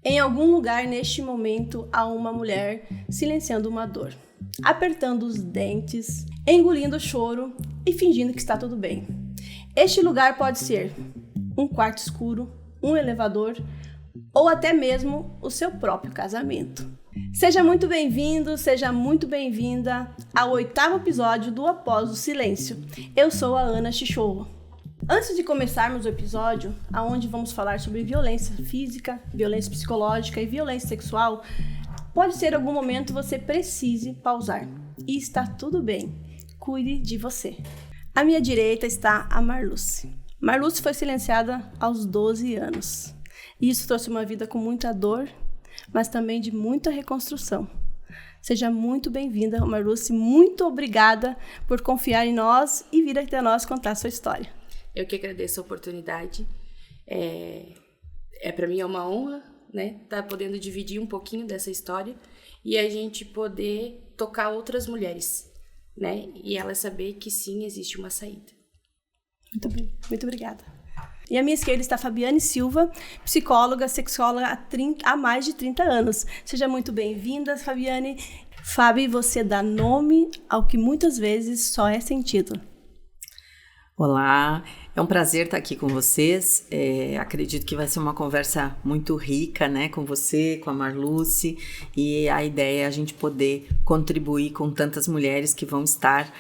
Em algum lugar neste momento há uma mulher silenciando uma dor, apertando os dentes, engolindo o choro e fingindo que está tudo bem. Este lugar pode ser um quarto escuro, um elevador ou até mesmo o seu próprio casamento. Seja muito bem-vindo, seja muito bem-vinda ao 8º episódio do Após o Silêncio. Eu sou a Ana Chichorro. Antes de começarmos o episódio, onde vamos falar sobre violência física, violência psicológica e violência sexual, pode ser algum momento você precise pausar. E está tudo bem. Cuide de você. À minha direita está a Marluce. Marluce foi silenciada aos 12 anos. E isso trouxe uma vida com muita dor, mas também de muita reconstrução. Seja muito bem-vinda, Marluce. Muito obrigada por confiar em nós e vir até nós contar a sua história. Eu que agradeço a oportunidade. Para mim é uma honra, né, estar podendo dividir um pouquinho dessa história e a gente poder tocar outras mulheres, né, e elas saber que sim, existe uma saída. Muito bem, muito obrigada. E à minha esquerda está a Fabiane Silva, psicóloga, sexóloga há mais de 30 anos. Seja muito bem-vinda, Fabiane. Fabi, você dá nome ao que muitas vezes só é sentido. Olá, é um prazer estar aqui com vocês. Acredito que vai ser uma conversa muito rica, né, com você, com a Marluce, e a ideia é a gente poder contribuir com tantas mulheres que vão estar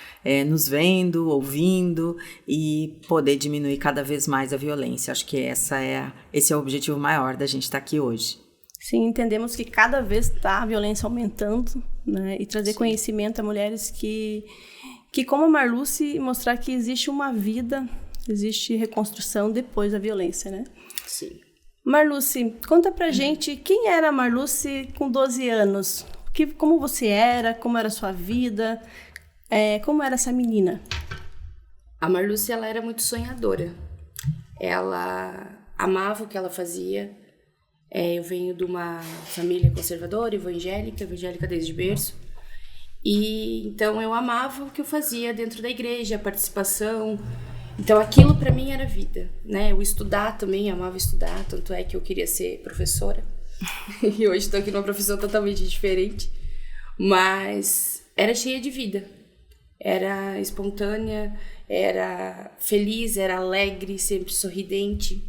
nos vendo, ouvindo e poder diminuir cada vez mais a violência. Acho que esse é o objetivo maior da gente estar aqui hoje. Sim, entendemos que cada vez está a violência aumentando, né, e trazer conhecimento a mulheres que como a Marluce, mostrar que existe uma vida, existe reconstrução depois da violência, né? Sim. Marluce, conta pra gente quem era a Marluce com 12 anos. Como você era, como era a sua vida, como era essa menina? A Marluce, ela era muito sonhadora. Ela amava o que ela fazia. Eu venho de uma família conservadora, evangélica desde berço. E então eu amava o que eu fazia dentro da igreja, a participação. Então aquilo para mim era vida, né? Eu estudar também, amava estudar, tanto é que eu queria ser professora. E hoje estou aqui numa profissão totalmente diferente, mas era cheia de vida. Era espontânea, era feliz, era alegre, sempre sorridente.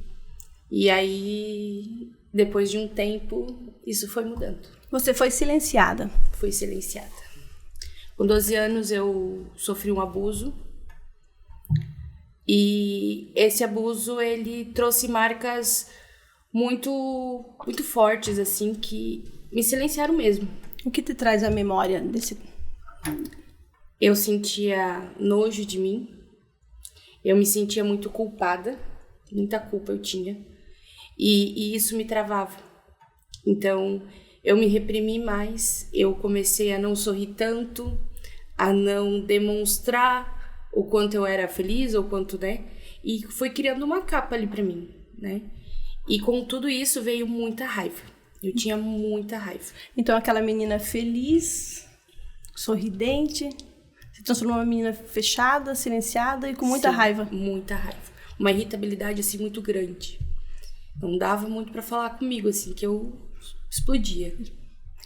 E aí, depois de um tempo, isso foi mudando. Você foi silenciada? Fui silenciada. Com 12 anos eu sofri um abuso e esse abuso ele trouxe marcas muito, muito fortes, assim, que me silenciaram mesmo. O que te traz à memória desse? Eu sentia nojo de mim, eu me sentia muito culpada, muita culpa eu tinha e isso me travava. Então eu me reprimi mais, eu comecei a não sorrir tanto, a não demonstrar o quanto eu era feliz, ou quanto, né? E foi criando uma capa ali pra mim, né? E com tudo isso veio muita raiva. Eu tinha muita raiva. Então aquela menina feliz, sorridente, se transformou numa menina fechada, silenciada e com muita raiva. Muita raiva. Uma irritabilidade, assim, muito grande. Não dava muito pra falar comigo, assim, que eu explodia.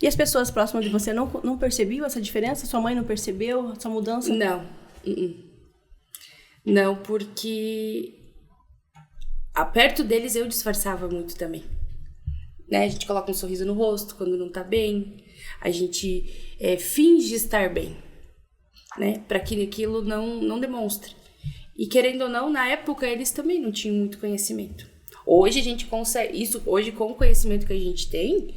E as pessoas próximas de você não percebiam essa diferença? Sua mãe não percebeu essa mudança? Não. Não, porque perto deles eu disfarçava muito também. Né? A gente coloca um sorriso no rosto quando não tá bem. A gente finge estar bem, né? Para que aquilo não demonstre. E querendo ou não, na época eles também não tinham muito conhecimento. Hoje a gente consegue... Hoje, com o conhecimento que a gente tem,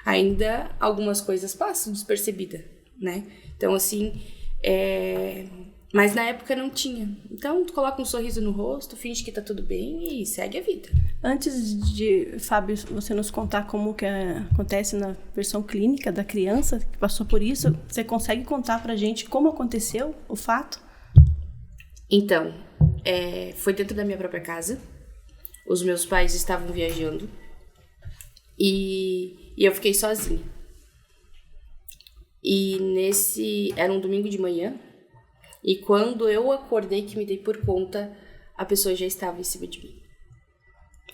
ainda algumas coisas passam despercebida, né? Então, assim, mas na época não tinha. Então, tu coloca um sorriso no rosto, finge que tá tudo bem e segue a vida. Antes de, Fábio, você nos contar como que acontece na versão clínica da criança que passou por isso, você consegue contar pra gente como aconteceu o fato? Então, foi dentro da minha própria casa. Os meus pais estavam viajando e eu fiquei sozinha. E era um domingo de manhã, e quando eu acordei, que me dei por conta, a pessoa já estava em cima de mim.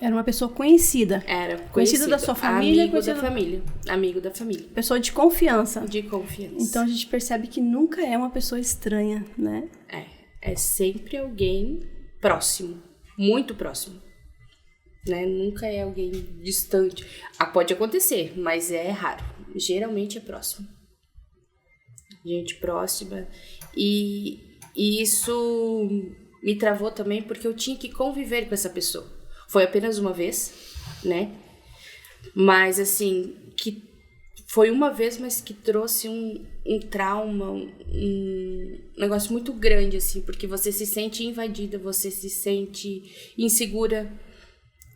Era uma pessoa conhecida. Era Conhecido da sua família? Amigo da família. Amigo da família. Pessoa de confiança. De confiança. Então a gente percebe que nunca é uma pessoa estranha, né? É sempre alguém próximo. Muito próximo. Né? Nunca é alguém distante. Pode acontecer, mas é raro. Geralmente é próximo. Gente próxima. E isso me travou também porque eu tinha que conviver com essa pessoa. Foi apenas uma vez, né? Mas, assim, que foi uma vez, mas que trouxe um trauma, um negócio muito grande, assim, porque você se sente invadida, você se sente insegura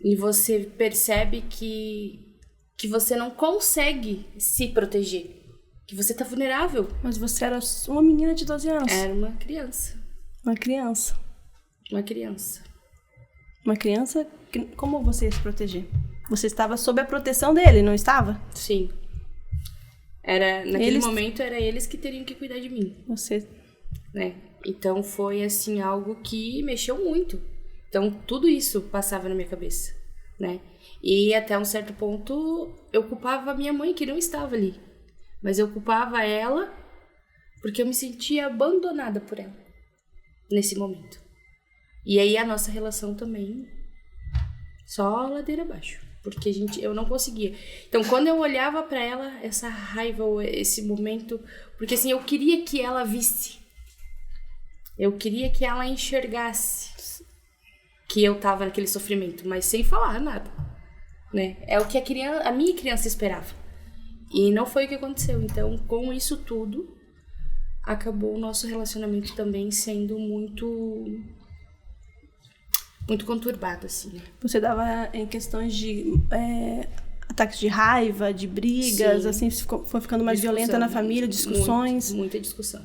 e você percebe que você não consegue se proteger, que você tá vulnerável. Mas você era uma menina de 12 anos. Era uma criança. Uma criança. Uma criança. Uma criança, como você ia se proteger? Você estava sob a proteção dele, não estava? Sim. Naquele momento, era eles que teriam que cuidar de mim. Você. Né? Então, foi, assim, algo que mexeu muito. Então, tudo isso passava na minha cabeça, né? E até um certo ponto, eu culpava a minha mãe, que não estava ali. Mas eu culpava ela porque eu me sentia abandonada por ela nesse momento. E aí a nossa relação também só ladeira abaixo, porque eu não conseguia. Então, quando eu olhava pra ela, essa raiva, esse momento, porque assim, eu queria que ela visse. Eu queria que ela enxergasse que eu tava naquele sofrimento, mas sem falar nada, né? É o que a minha criança esperava. E não foi o que aconteceu. Então, com isso tudo, acabou o nosso relacionamento também sendo muito conturbado, assim. Você dava em questões de ataques de raiva, de brigas, Sim. assim, foi ficando mais violenta na família, discussões? Muita discussão.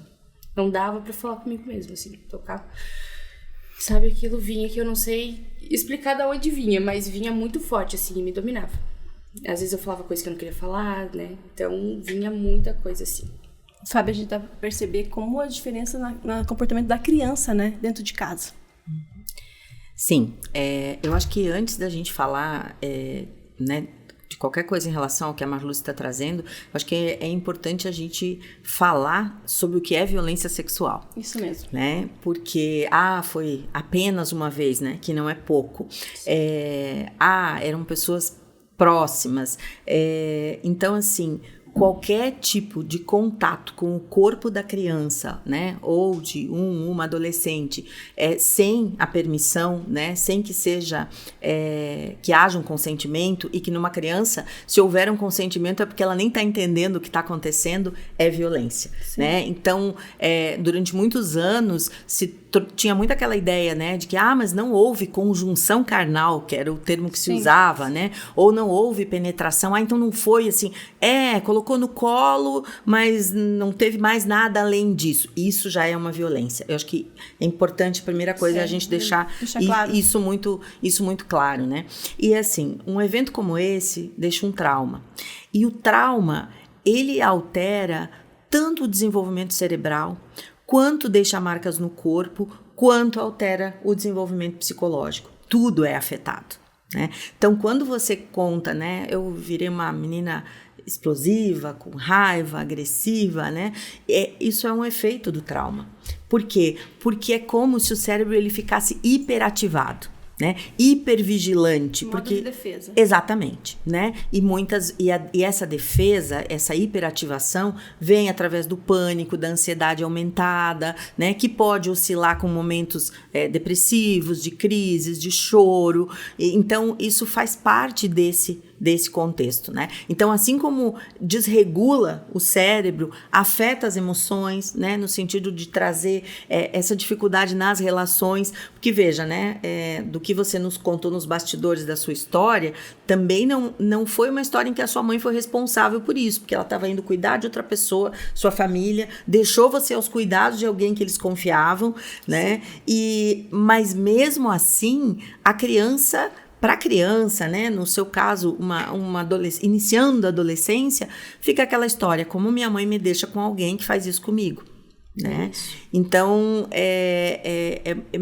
Não dava pra falar comigo mesmo, assim, tocar. Sabe, aquilo vinha que eu não sei explicar de onde vinha, mas vinha muito forte, assim, e me dominava. Às vezes eu falava coisa que eu não queria falar, né? Então, vinha muita coisa assim. Fábio, a gente dá pra perceber como a diferença no comportamento da criança, né? Dentro de casa. Sim, eu acho que antes da gente falar, né, de qualquer coisa em relação ao que a Marluce está trazendo, eu acho que é importante a gente falar sobre o que é violência sexual. Isso mesmo. Né? Porque, foi apenas uma vez, né? Que não é pouco. Eram pessoas próximas. Então, assim, qualquer tipo de contato com o corpo da criança, né, ou de uma adolescente, sem a permissão, né, sem que seja, que haja um consentimento, e que numa criança, se houver um consentimento é porque ela nem está entendendo o que está acontecendo, é violência, né? Então, durante muitos anos tinha muito aquela ideia, né, de que, mas não houve conjunção carnal, que era o termo que se usava, né, ou não houve penetração, então não foi assim, colocou no colo, mas não teve mais nada além disso. Isso já é uma violência. Eu acho que é importante, a primeira coisa, é a gente deixar claro. isso muito claro, né? E assim, um evento como esse deixa um trauma. E o trauma, ele altera tanto o desenvolvimento cerebral, quanto deixa marcas no corpo, quanto altera o desenvolvimento psicológico. Tudo é afetado, né? Então, quando você conta, né? Eu virei uma menina explosiva, com raiva, agressiva, né? Isso é um efeito do trauma. Por quê? Porque é como se o cérebro ele ficasse hiperativado, né? Hipervigilante. Modo de defesa. Exatamente, né? E essa defesa, essa hiperativação vem através do pânico, da ansiedade aumentada, né? Que pode oscilar com momentos depressivos, de crises, de choro. Então, isso faz parte desse contexto, né? Então, assim como desregula o cérebro, afeta as emoções, né? No sentido de trazer essa dificuldade nas relações, porque veja, né? Do que você nos contou nos bastidores da sua história, também não foi uma história em que a sua mãe foi responsável por isso, porque ela estava indo cuidar de outra pessoa, sua família, deixou você aos cuidados de alguém que eles confiavam, né? Mas mesmo assim, para a criança, né, no seu caso, uma iniciando a adolescência, fica aquela história, como minha mãe me deixa com alguém que faz isso comigo, né? Então,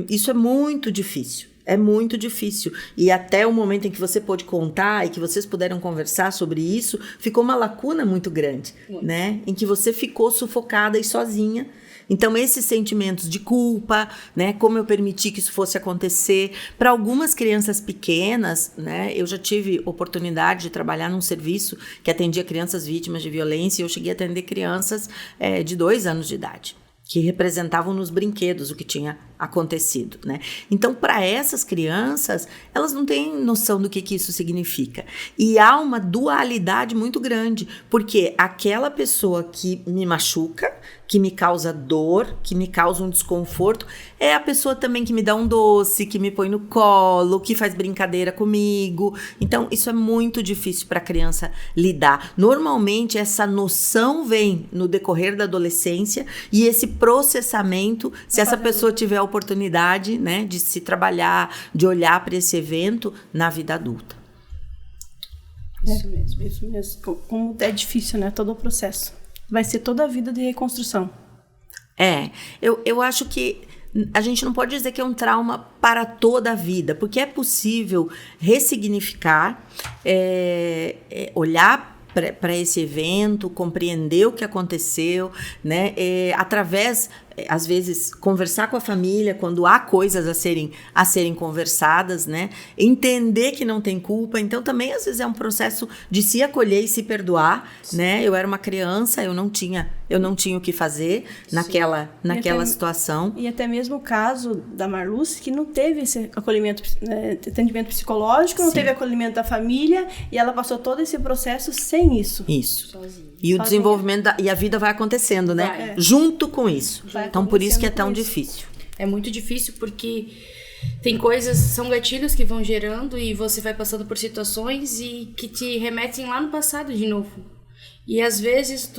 isso é muito difícil. É muito difícil. E até o momento em que você pôde contar e que vocês puderam conversar sobre isso, ficou uma lacuna muito grande, né? Em que você ficou sufocada e sozinha. Então, esses sentimentos de culpa, né? Como eu permiti que isso fosse acontecer. Para algumas crianças pequenas, né? Eu já tive oportunidade de trabalhar num serviço que atendia crianças vítimas de violência e eu cheguei a atender crianças de 2 anos de idade, que representavam nos brinquedos o que tinha acontecido, né? Então, para essas crianças, elas não têm noção do que isso significa. E há uma dualidade muito grande, porque aquela pessoa que me machuca, que me causa dor, que me causa um desconforto, é a pessoa também que me dá um doce, que me põe no colo, que faz brincadeira comigo. Então, isso é muito difícil para a criança lidar. Normalmente, essa noção vem no decorrer da adolescência e esse processamento, se essa pessoa tiver a oportunidade, né, de se trabalhar, de olhar para esse evento na vida adulta. Isso mesmo, isso mesmo. Como é difícil, né, todo o processo. Vai ser toda a vida de reconstrução. Eu acho que a gente não pode dizer que é um trauma para toda a vida, porque é possível ressignificar, olhar para esse evento, compreender o que aconteceu, né? Através, às vezes, conversar com a família quando há coisas a serem conversadas, né? Entender que não tem culpa. Então, também, às vezes, é um processo de se acolher e se perdoar, né? Eu era uma criança, eu não tinha o que fazer naquela situação. E até mesmo o caso da Marluce, que não teve esse acolhimento, atendimento psicológico, não teve acolhimento da família, e ela passou todo esse processo sem isso. Isso. Sozinha. E o desenvolvimento e a vida vai acontecendo, né? Junto com isso. Então, por isso que é tão difícil. É muito difícil porque tem coisas, são gatilhos que vão gerando e você vai passando por situações e que te remetem lá no passado de novo. E às vezes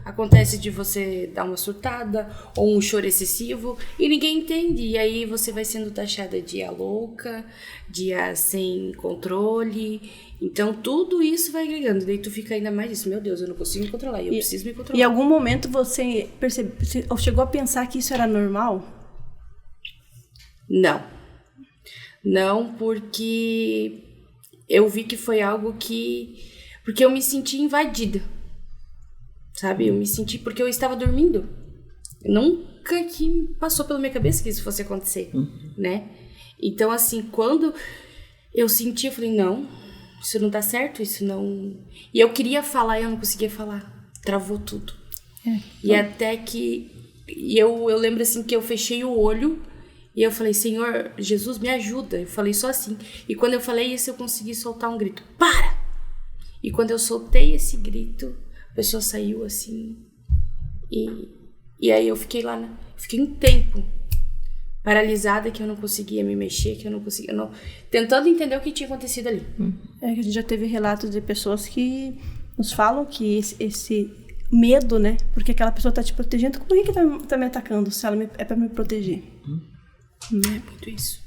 acontece de você dar uma surtada ou um choro excessivo e ninguém entende. E aí você vai sendo taxada de a louca, de a sem controle. Então tudo isso vai agregando. Daí tu fica ainda mais isso. Meu Deus, eu não consigo me controlar. Eu preciso me controlar. E em algum momento você chegou a pensar que isso era normal? Não. Não, porque eu vi que foi algo que... Porque eu me senti invadida, sabe? Eu me senti... Porque eu estava dormindo. Nunca que passou pela minha cabeça que isso fosse acontecer, né? Então, assim, quando eu senti, eu falei, não, isso não tá certo, isso não... E eu queria falar e eu não conseguia falar. Travou tudo. E até que... eu lembro, assim, que eu fechei o olho e eu falei, Senhor, Jesus, me ajuda. Eu falei só assim. E quando eu falei isso, eu consegui soltar um grito. Para! E quando eu soltei esse grito, a pessoa saiu assim. E aí eu fiquei lá, fiquei um tempo paralisada, que eu não conseguia me mexer, que eu não conseguia... tentando entender o que tinha acontecido ali. Que a gente já teve relatos de pessoas que nos falam que esse medo, né? Porque aquela pessoa tá te protegendo. Como é que tá me atacando se ela é pra me proteger? É muito isso.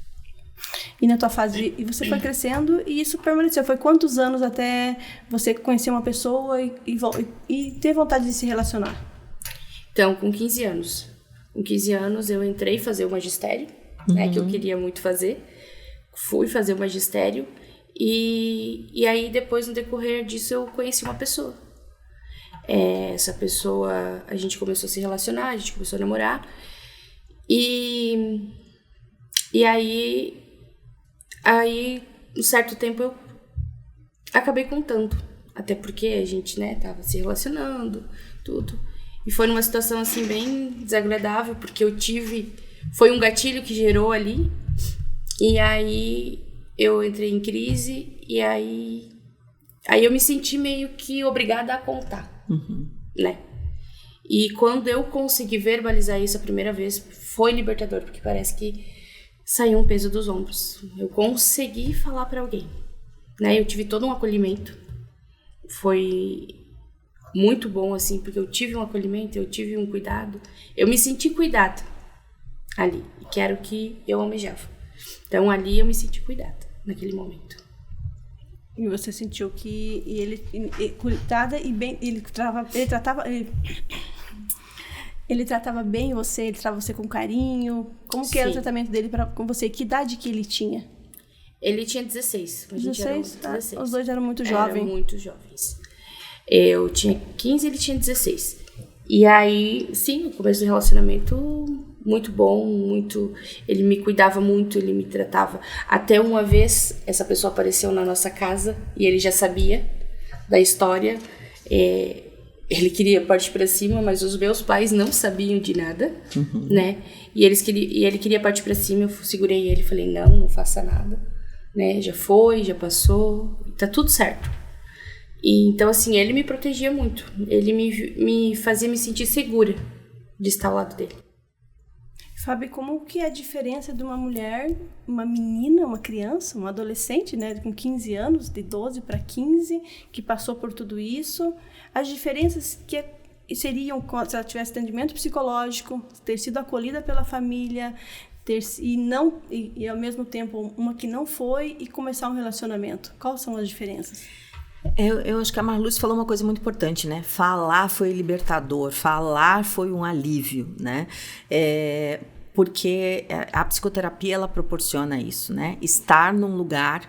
E na tua fase, e você foi crescendo e isso permaneceu. Foi quantos anos até você conhecer uma pessoa e ter vontade de se relacionar? Então, com 15 anos. Com 15 anos eu entrei fazer o magistério, né, que eu queria muito fazer. Fui fazer o magistério e aí depois, no decorrer disso, eu conheci uma pessoa. Essa pessoa, a gente começou a se relacionar, a gente começou a namorar. E aí, um certo tempo, eu acabei contando. Até porque a gente, né, tava se relacionando, tudo. E foi numa situação, assim, bem desagradável, porque foi um gatilho que gerou ali. E aí, eu entrei em crise, e aí eu me senti meio que obrigada a contar, né? E quando eu consegui verbalizar isso a primeira vez, foi libertador, porque parece que saiu um peso dos ombros. Eu consegui falar pra alguém, né? Eu tive todo um acolhimento. Foi muito bom, assim, porque eu tive um acolhimento, eu tive um cuidado. Eu me senti cuidada ali, que era o que eu almejava. Então, ali eu me senti cuidada, naquele momento. E você sentiu que ele cuidada e bem, ele tratava... Ele tratava bem você? Ele tratava você com carinho? Como que era o Sim. tratamento dele com você? Que idade que ele tinha? Ele tinha 16. A gente era 16? Tá. 16. Os dois eram muito jovens. Eram muito jovens. Eu tinha 15 e ele tinha 16. E aí, sim, no começo do relacionamento, muito bom, muito... Ele me cuidava muito, ele me tratava. Até uma vez, essa pessoa apareceu na nossa casa e ele já sabia da história. Ele queria partir pra cima, mas os meus pais não sabiam de nada, né? E ele queria partir pra cima, eu segurei ele e falei, não faça nada, né? Já foi, já passou, tá tudo certo. E, então, assim, ele me protegia muito. Ele me fazia me sentir segura de estar ao lado dele. Fábio, como que é a diferença de uma mulher, uma menina, uma criança, uma adolescente, né, com 15 anos, de 12 para 15, que passou por tudo isso, as diferenças que seriam se ela tivesse atendimento psicológico, ter sido acolhida pela família, e ao mesmo tempo uma que não foi e começar um relacionamento. Quais são as diferenças? Eu acho que a Marluce falou uma coisa muito importante, né? Falar foi libertador, falar foi um alívio, né? Porque a psicoterapia, ela proporciona isso, né? Estar num lugar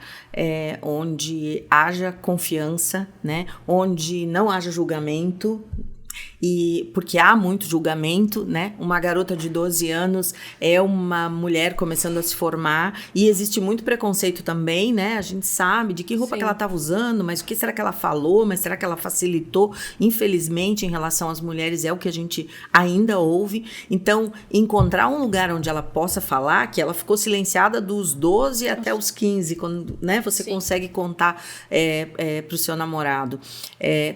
onde haja confiança, né? Onde não haja julgamento. E porque há muito julgamento, né? Uma garota de 12 anos é uma mulher começando a se formar e existe muito preconceito também, né? A gente sabe de que roupa que ela estava usando, mas o que será que ela falou, mas será que ela facilitou? Infelizmente, em relação às mulheres, é o que a gente ainda ouve. Então, encontrar um lugar onde ela possa falar, que ela ficou silenciada dos 12 até os 15, quando, né, você consegue contar para o seu namorado.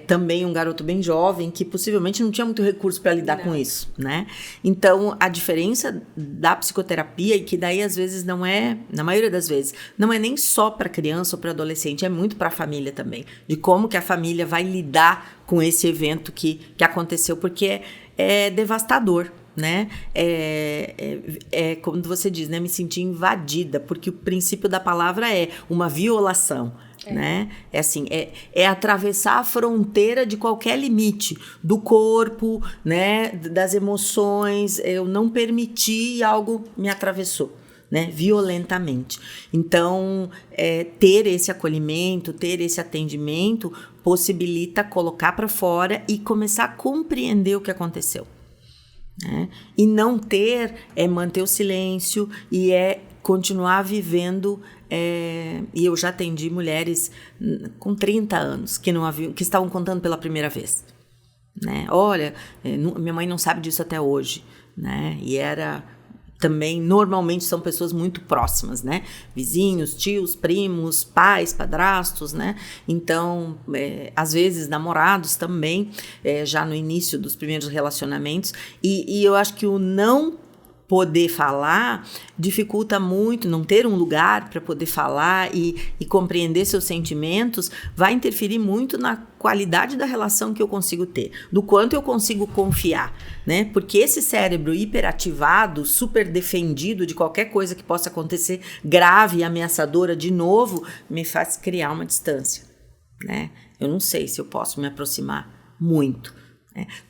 Também um garoto bem jovem, que possivelmente não tinha muito recurso para lidar com isso, né? Então, a diferença da psicoterapia, e que daí às vezes não é, na maioria das vezes, não é nem só para criança ou para adolescente, é muito para a família também, de como que a família vai lidar com esse evento que aconteceu, porque é devastador, né? Como você diz, né? Me senti invadida, porque o princípio da palavra é uma violação. Né? É atravessar a fronteira de qualquer limite do corpo, né? Das emoções. Eu não permiti e algo me atravessou, né? Violentamente. Então, ter esse acolhimento, ter esse atendimento possibilita colocar para fora e começar a compreender o que aconteceu, né? E não ter manter o silêncio e continuar vivendo. E eu já atendi mulheres com 30 anos que estavam contando pela primeira vez, né? Olha, minha mãe não sabe disso até hoje, né? E também, normalmente são pessoas muito próximas, né? Vizinhos, tios, primos, pais, padrastos, né? Então, às vezes namorados também, já no início dos primeiros relacionamentos. E eu acho que o não poder falar dificulta muito, não ter um lugar para poder falar e compreender seus sentimentos vai interferir muito na qualidade da relação que eu consigo ter, do quanto eu consigo confiar, né? Porque esse cérebro hiperativado, super defendido de qualquer coisa que possa acontecer grave e ameaçadora de novo, me faz criar uma distância, né? Eu não sei se eu posso me aproximar muito.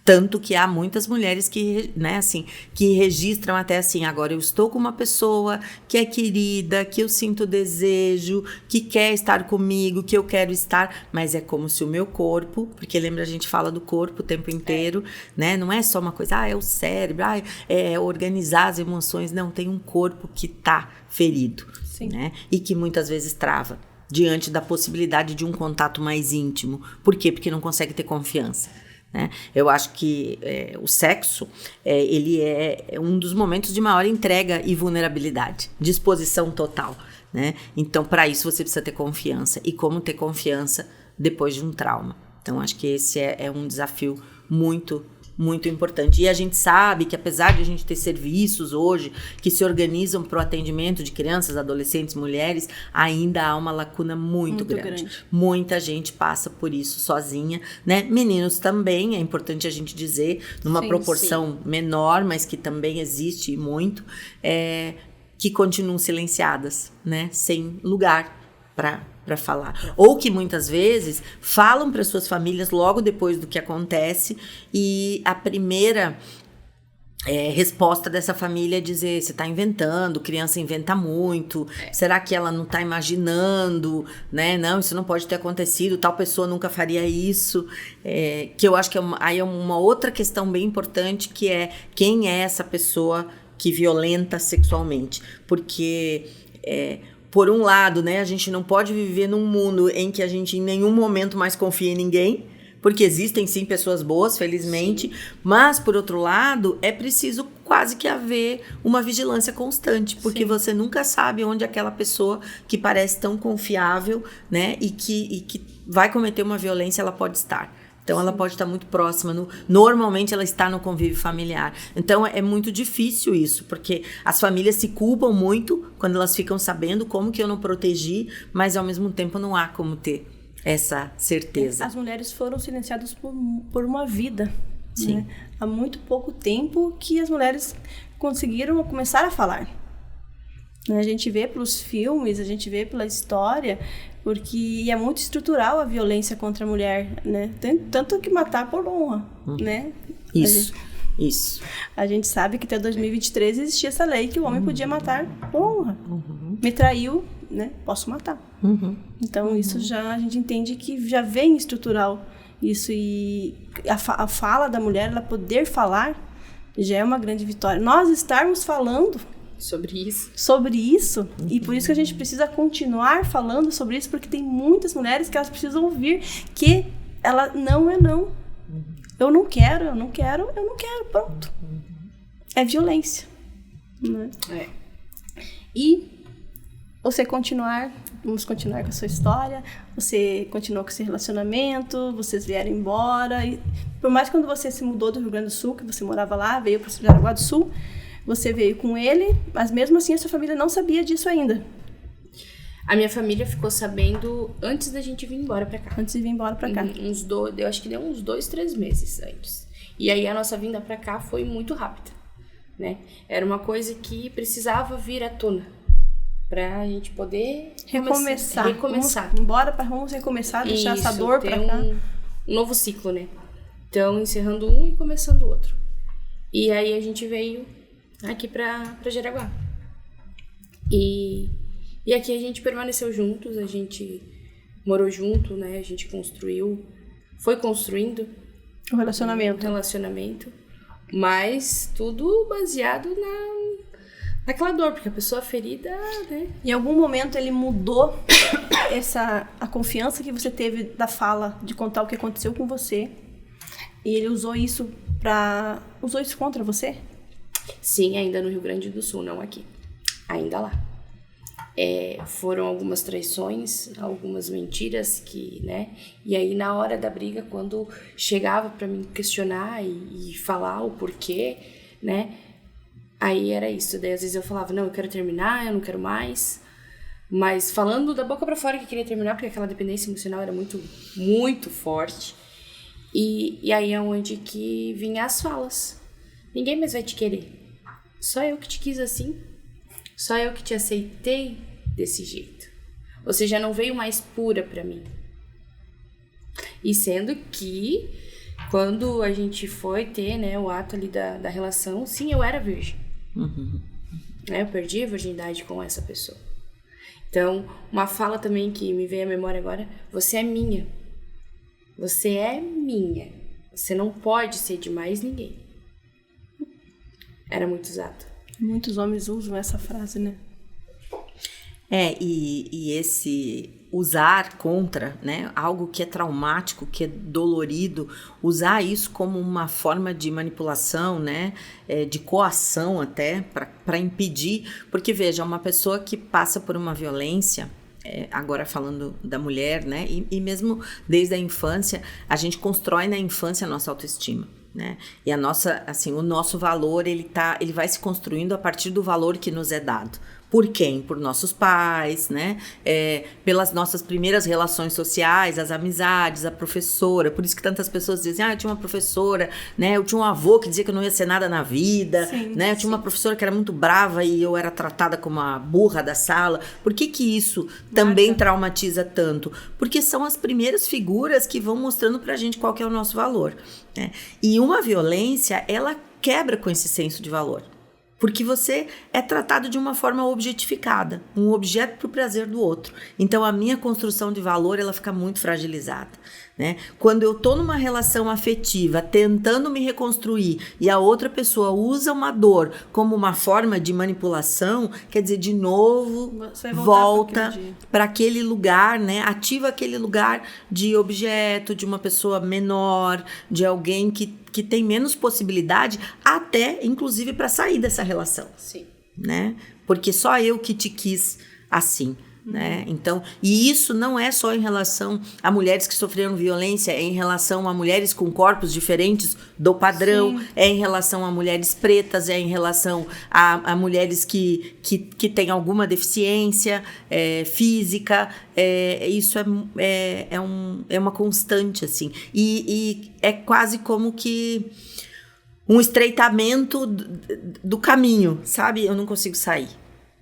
Tanto que há muitas mulheres que, né, assim, que registram até assim, agora eu estou com uma pessoa que é querida, que eu sinto desejo, que quer estar comigo, que eu quero estar, mas é como se o meu corpo, porque lembra, a gente fala do corpo o tempo inteiro, né? Não é só uma coisa, é o cérebro, é organizar as emoções, não, tem um corpo que está ferido, né? E que muitas vezes trava diante da possibilidade de um contato mais íntimo. Por quê? Porque não consegue ter confiança. Né? Eu acho que o sexo ele é um dos momentos de maior entrega e vulnerabilidade, disposição total, né? Então, para isso você precisa ter confiança. E como ter confiança depois de um trauma? Então, acho que esse é um desafio muito, muito importante. E a gente sabe que, apesar de a gente ter serviços hoje que se organizam para o atendimento de crianças, adolescentes, mulheres, ainda há uma lacuna muito grande. Muita gente passa por isso sozinha, né? Meninos também, é importante a gente dizer, numa proporção menor, mas que também existe muito, que continuam silenciadas, né? Sem lugar para falar, ou que muitas vezes falam para suas famílias logo depois do que acontece e a primeira resposta dessa família é dizer, você está inventando, criança inventa muito, será que ela não está imaginando, né? Não, isso não pode ter acontecido, tal pessoa nunca faria isso, que eu acho que aí é uma outra questão bem importante, que é quem é essa pessoa que violenta sexualmente, porque por um lado, né, a gente não pode viver num mundo em que a gente em nenhum momento mais confia em ninguém, porque existem sim pessoas boas, felizmente, sim. Mas por outro lado, é preciso quase que haver uma vigilância constante, porque sim. Você nunca sabe onde aquela pessoa que parece tão confiável, né, e que vai cometer uma violência, ela pode estar. Então, sim. Ela pode estar muito próxima. Normalmente, ela está no convívio familiar. Então, é muito difícil isso, porque as famílias se culpam muito quando elas ficam sabendo como que eu não protegi, mas, ao mesmo tempo, não há como ter essa certeza. As mulheres foram silenciadas por uma vida. Sim. Né? Há muito pouco tempo que as mulheres conseguiram começar a falar. A gente vê pelos filmes, a gente vê pela história, porque é muito estrutural a violência contra a mulher, né? Tanto que matar por honra, né? Isso. A gente sabe que até 2023 existia essa lei que o homem podia matar por honra. Me traiu, né? Posso matar. Então, isso já a gente entende que já vem estrutural isso. E a fala da mulher, ela poder falar, já é uma grande vitória. Nós estarmos falando sobre isso, e por isso que a gente precisa continuar falando sobre isso, porque tem muitas mulheres que elas precisam ouvir que ela não é não. Eu não quero, pronto. É violência. Né? E vamos continuar com a sua história, você continuou com esse relacionamento, vocês vieram embora, e por mais que quando você se mudou do Rio Grande do Sul, que você morava lá, veio para o Jaraguá do Sul, você veio com ele, mas mesmo assim a sua família não sabia disso ainda. A minha família ficou sabendo antes da gente vir embora pra cá. Antes de vir embora pra cá. Eu acho que deu uns 2-3 meses antes. E aí a nossa vinda pra cá foi muito rápida, né? Era uma coisa que precisava vir à tona pra gente poder recomeçar. Vamos recomeçar, deixar essa dor pra cá. Um novo ciclo, né? Então, encerrando um e começando o outro. E aí a gente veio aqui pra Jaraguá. E aqui a gente permaneceu juntos, a gente morou junto, né? A gente foi construindo o relacionamento, mas tudo baseado naquela dor, porque a pessoa ferida, né? Em algum momento ele mudou a confiança que você teve da fala, de contar o que aconteceu com você, e ele usou isso contra você? Sim, ainda no Rio Grande do Sul, não aqui. Ainda lá. Foram algumas traições, algumas mentiras né? E aí, na hora da briga, quando chegava pra me questionar e falar o porquê, né? Aí era isso. Daí, às vezes, eu falava, não, eu quero terminar, eu não quero mais. Mas falando da boca pra fora que queria terminar, porque aquela dependência emocional era muito, muito forte. E aí é onde que vinha as falas. Ninguém mais vai te querer. Só eu que te quis assim. Só eu que te aceitei desse jeito. Você já não veio mais pura pra mim. E sendo que, quando a gente foi ter, né, o ato ali da relação, sim, eu era virgem. Eu perdi a virgindade com essa pessoa. Então, uma fala também que me veio à memória agora, você é minha. Você é minha. Você não pode ser de mais ninguém. Era muito usado. Muitos homens usam essa frase, né? E esse usar contra, né, algo que é traumático, que é dolorido, usar isso como uma forma de manipulação, né, de coação até, para impedir, porque veja, uma pessoa que passa por uma violência, agora falando da mulher, né, e mesmo desde a infância, a gente constrói na infância a nossa autoestima. Né? E o nosso valor ele vai se construindo a partir do valor que nos é dado. Por quem? Por nossos pais, né? Pelas nossas primeiras relações sociais, as amizades, a professora. Por isso que tantas pessoas dizem, eu tinha uma professora, né? Eu tinha um avô que dizia que eu não ia ser nada na vida, sim, né? Eu tinha uma professora que era muito brava e eu era tratada como a burra da sala. Por que isso também traumatiza tanto? Porque são as primeiras figuras que vão mostrando pra gente qual que é o nosso valor, né? E uma violência, ela quebra com esse senso de valor. Porque você é tratado de uma forma objetificada, um objeto para o prazer do outro. Então, a minha construção de valor, ela fica muito fragilizada, né? Quando eu estou numa relação afetiva, tentando me reconstruir, e a outra pessoa usa uma dor como uma forma de manipulação, quer dizer, de novo, volta para aquele lugar, né? Ativa aquele lugar de objeto, de uma pessoa menor, de alguém que tem menos possibilidade, até, inclusive, para sair dessa relação. Sim. Né? Porque só eu que te quis assim. Né? Então, e isso não é só em relação a mulheres que sofreram violência, é em relação a mulheres com corpos diferentes do padrão, sim, é em relação a mulheres pretas, é em relação a mulheres que têm alguma deficiência física, isso é uma constante, assim, e é quase como que um estreitamento do caminho, sabe? Eu não consigo sair.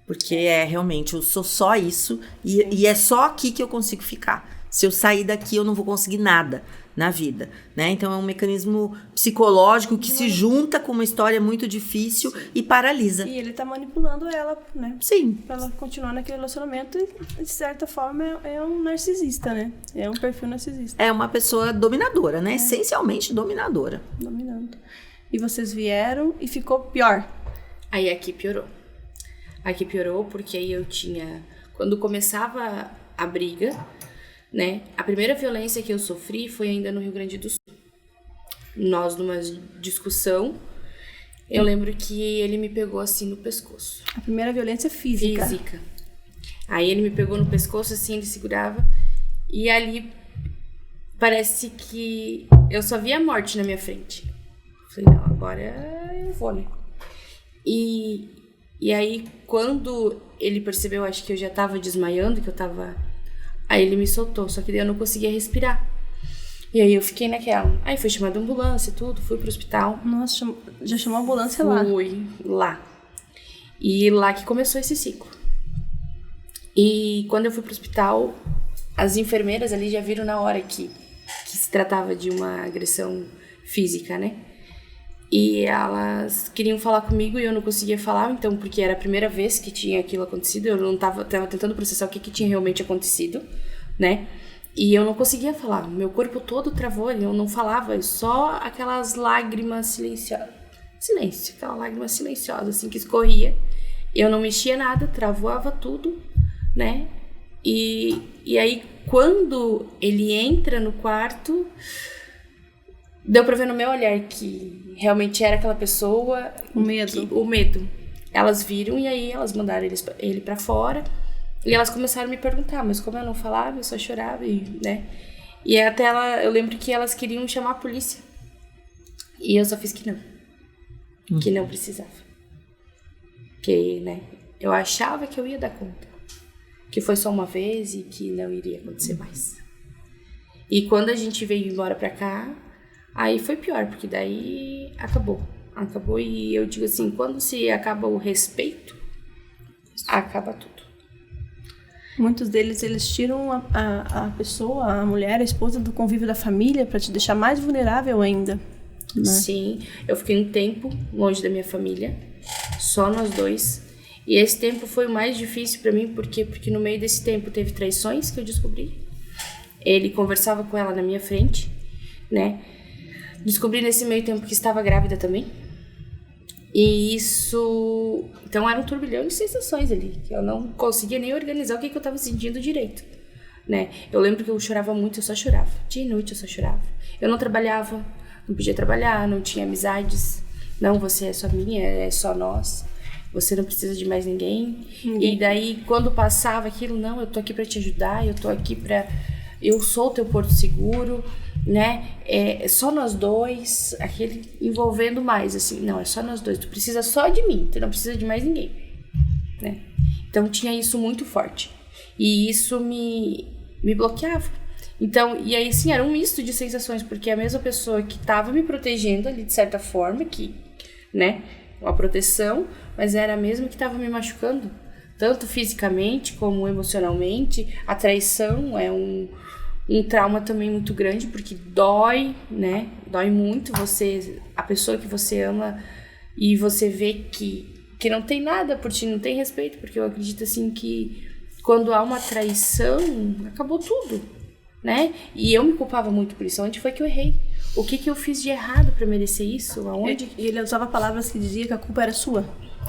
Porque realmente, eu sou só isso e é só aqui que eu consigo ficar. Se eu sair daqui, eu não vou conseguir nada na vida, né? Então, é um mecanismo psicológico que se junta com uma história muito difícil, sim, e paralisa. E ele tá manipulando ela, né? Sim. Pra ela continuar naquele relacionamento e, de certa forma, é um narcisista, né? É um perfil narcisista. É uma pessoa dominadora, né? Essencialmente dominadora. Dominando. E vocês vieram e ficou pior. Aí aqui piorou. Aqui piorou porque aí eu tinha... Quando começava a briga, né? A primeira violência que eu sofri foi ainda no Rio Grande do Sul. Nós, numa discussão, eu lembro que ele me pegou assim no pescoço. A primeira violência física. Física. Aí ele me pegou no pescoço, assim, ele segurava. E ali parece que eu só via a morte na minha frente. Falei, não, agora eu vou, né? E aí, quando ele percebeu, acho que eu já tava desmaiando, que eu tava... Aí ele me soltou, só que daí eu não conseguia respirar. E aí eu fiquei naquela. Aí foi chamada ambulância e tudo, fui pro hospital. Nossa, já chamou a ambulância lá? Fui lá. E lá que começou esse ciclo. E quando eu fui pro hospital, as enfermeiras ali já viram na hora que se tratava de uma agressão física, né? E elas queriam falar comigo e eu não conseguia falar, então, porque era a primeira vez que tinha aquilo acontecido, eu não tava tentando processar o que tinha realmente acontecido, né? E eu não conseguia falar, meu corpo todo travou, eu não falava, só aquelas lágrimas silenciosas. Silêncio, aquela lágrima silenciosa, assim, que escorria. Eu não mexia nada, travava tudo, né? E aí, quando ele entra no quarto... Deu pra ver no meu olhar que realmente era aquela pessoa... O medo. O medo. Elas viram e aí elas mandaram ele pra fora. E elas começaram a me perguntar, mas como eu não falava, eu só chorava, né? E até eu lembro que elas queriam chamar a polícia. E eu só fiz que não. Que não precisava. Porque, né? Eu achava que eu ia dar conta. Que foi só uma vez e que não iria acontecer mais. E quando a gente veio embora pra cá... Aí foi pior, porque daí acabou. Acabou e eu digo assim, quando se acaba o respeito, acaba tudo. Muitos deles, eles tiram a pessoa, a mulher, a esposa do convívio da família para te deixar mais vulnerável ainda. Né? Sim, eu fiquei um tempo longe da minha família, só nós dois. E esse tempo foi o mais difícil para mim, porque no meio desse tempo teve traições que eu descobri. Ele conversava com ela na minha frente, né? Descobri nesse meio tempo que estava grávida também. E isso... Então era um turbilhão de sensações ali. Que eu não conseguia nem organizar o que eu estava sentindo direito, né? Eu lembro que eu chorava muito, eu só chorava. Dia e noite eu só chorava. Eu não trabalhava, não podia trabalhar, não tinha amizades. Não, você é só minha, é só nós. Você não precisa de mais ninguém. E daí, quando passava aquilo, não, eu tô aqui pra te ajudar, eu tô aqui pra... Eu sou o teu porto seguro, né? É só nós dois, aquele envolvendo mais, assim. Não, é só nós dois. Tu precisa só de mim, tu não precisa de mais ninguém, né? Então, tinha isso muito forte. E isso me bloqueava. Então, e aí, sim, era um misto de sensações, porque a mesma pessoa que tava me protegendo ali, de certa forma, que, né? Uma proteção, mas era a mesma que tava me machucando. Tanto fisicamente como emocionalmente. A traição é um trauma também muito grande, porque dói, né? Dói muito você pessoa que você ama e você vê que não tem nada por ti, não tem respeito, porque eu acredito assim que quando há uma traição, acabou tudo, né? E eu me culpava muito por isso. Onde foi que eu errei? O que eu fiz de errado pra merecer isso? Aonde? E ele usava palavras que dizia que a culpa era sua.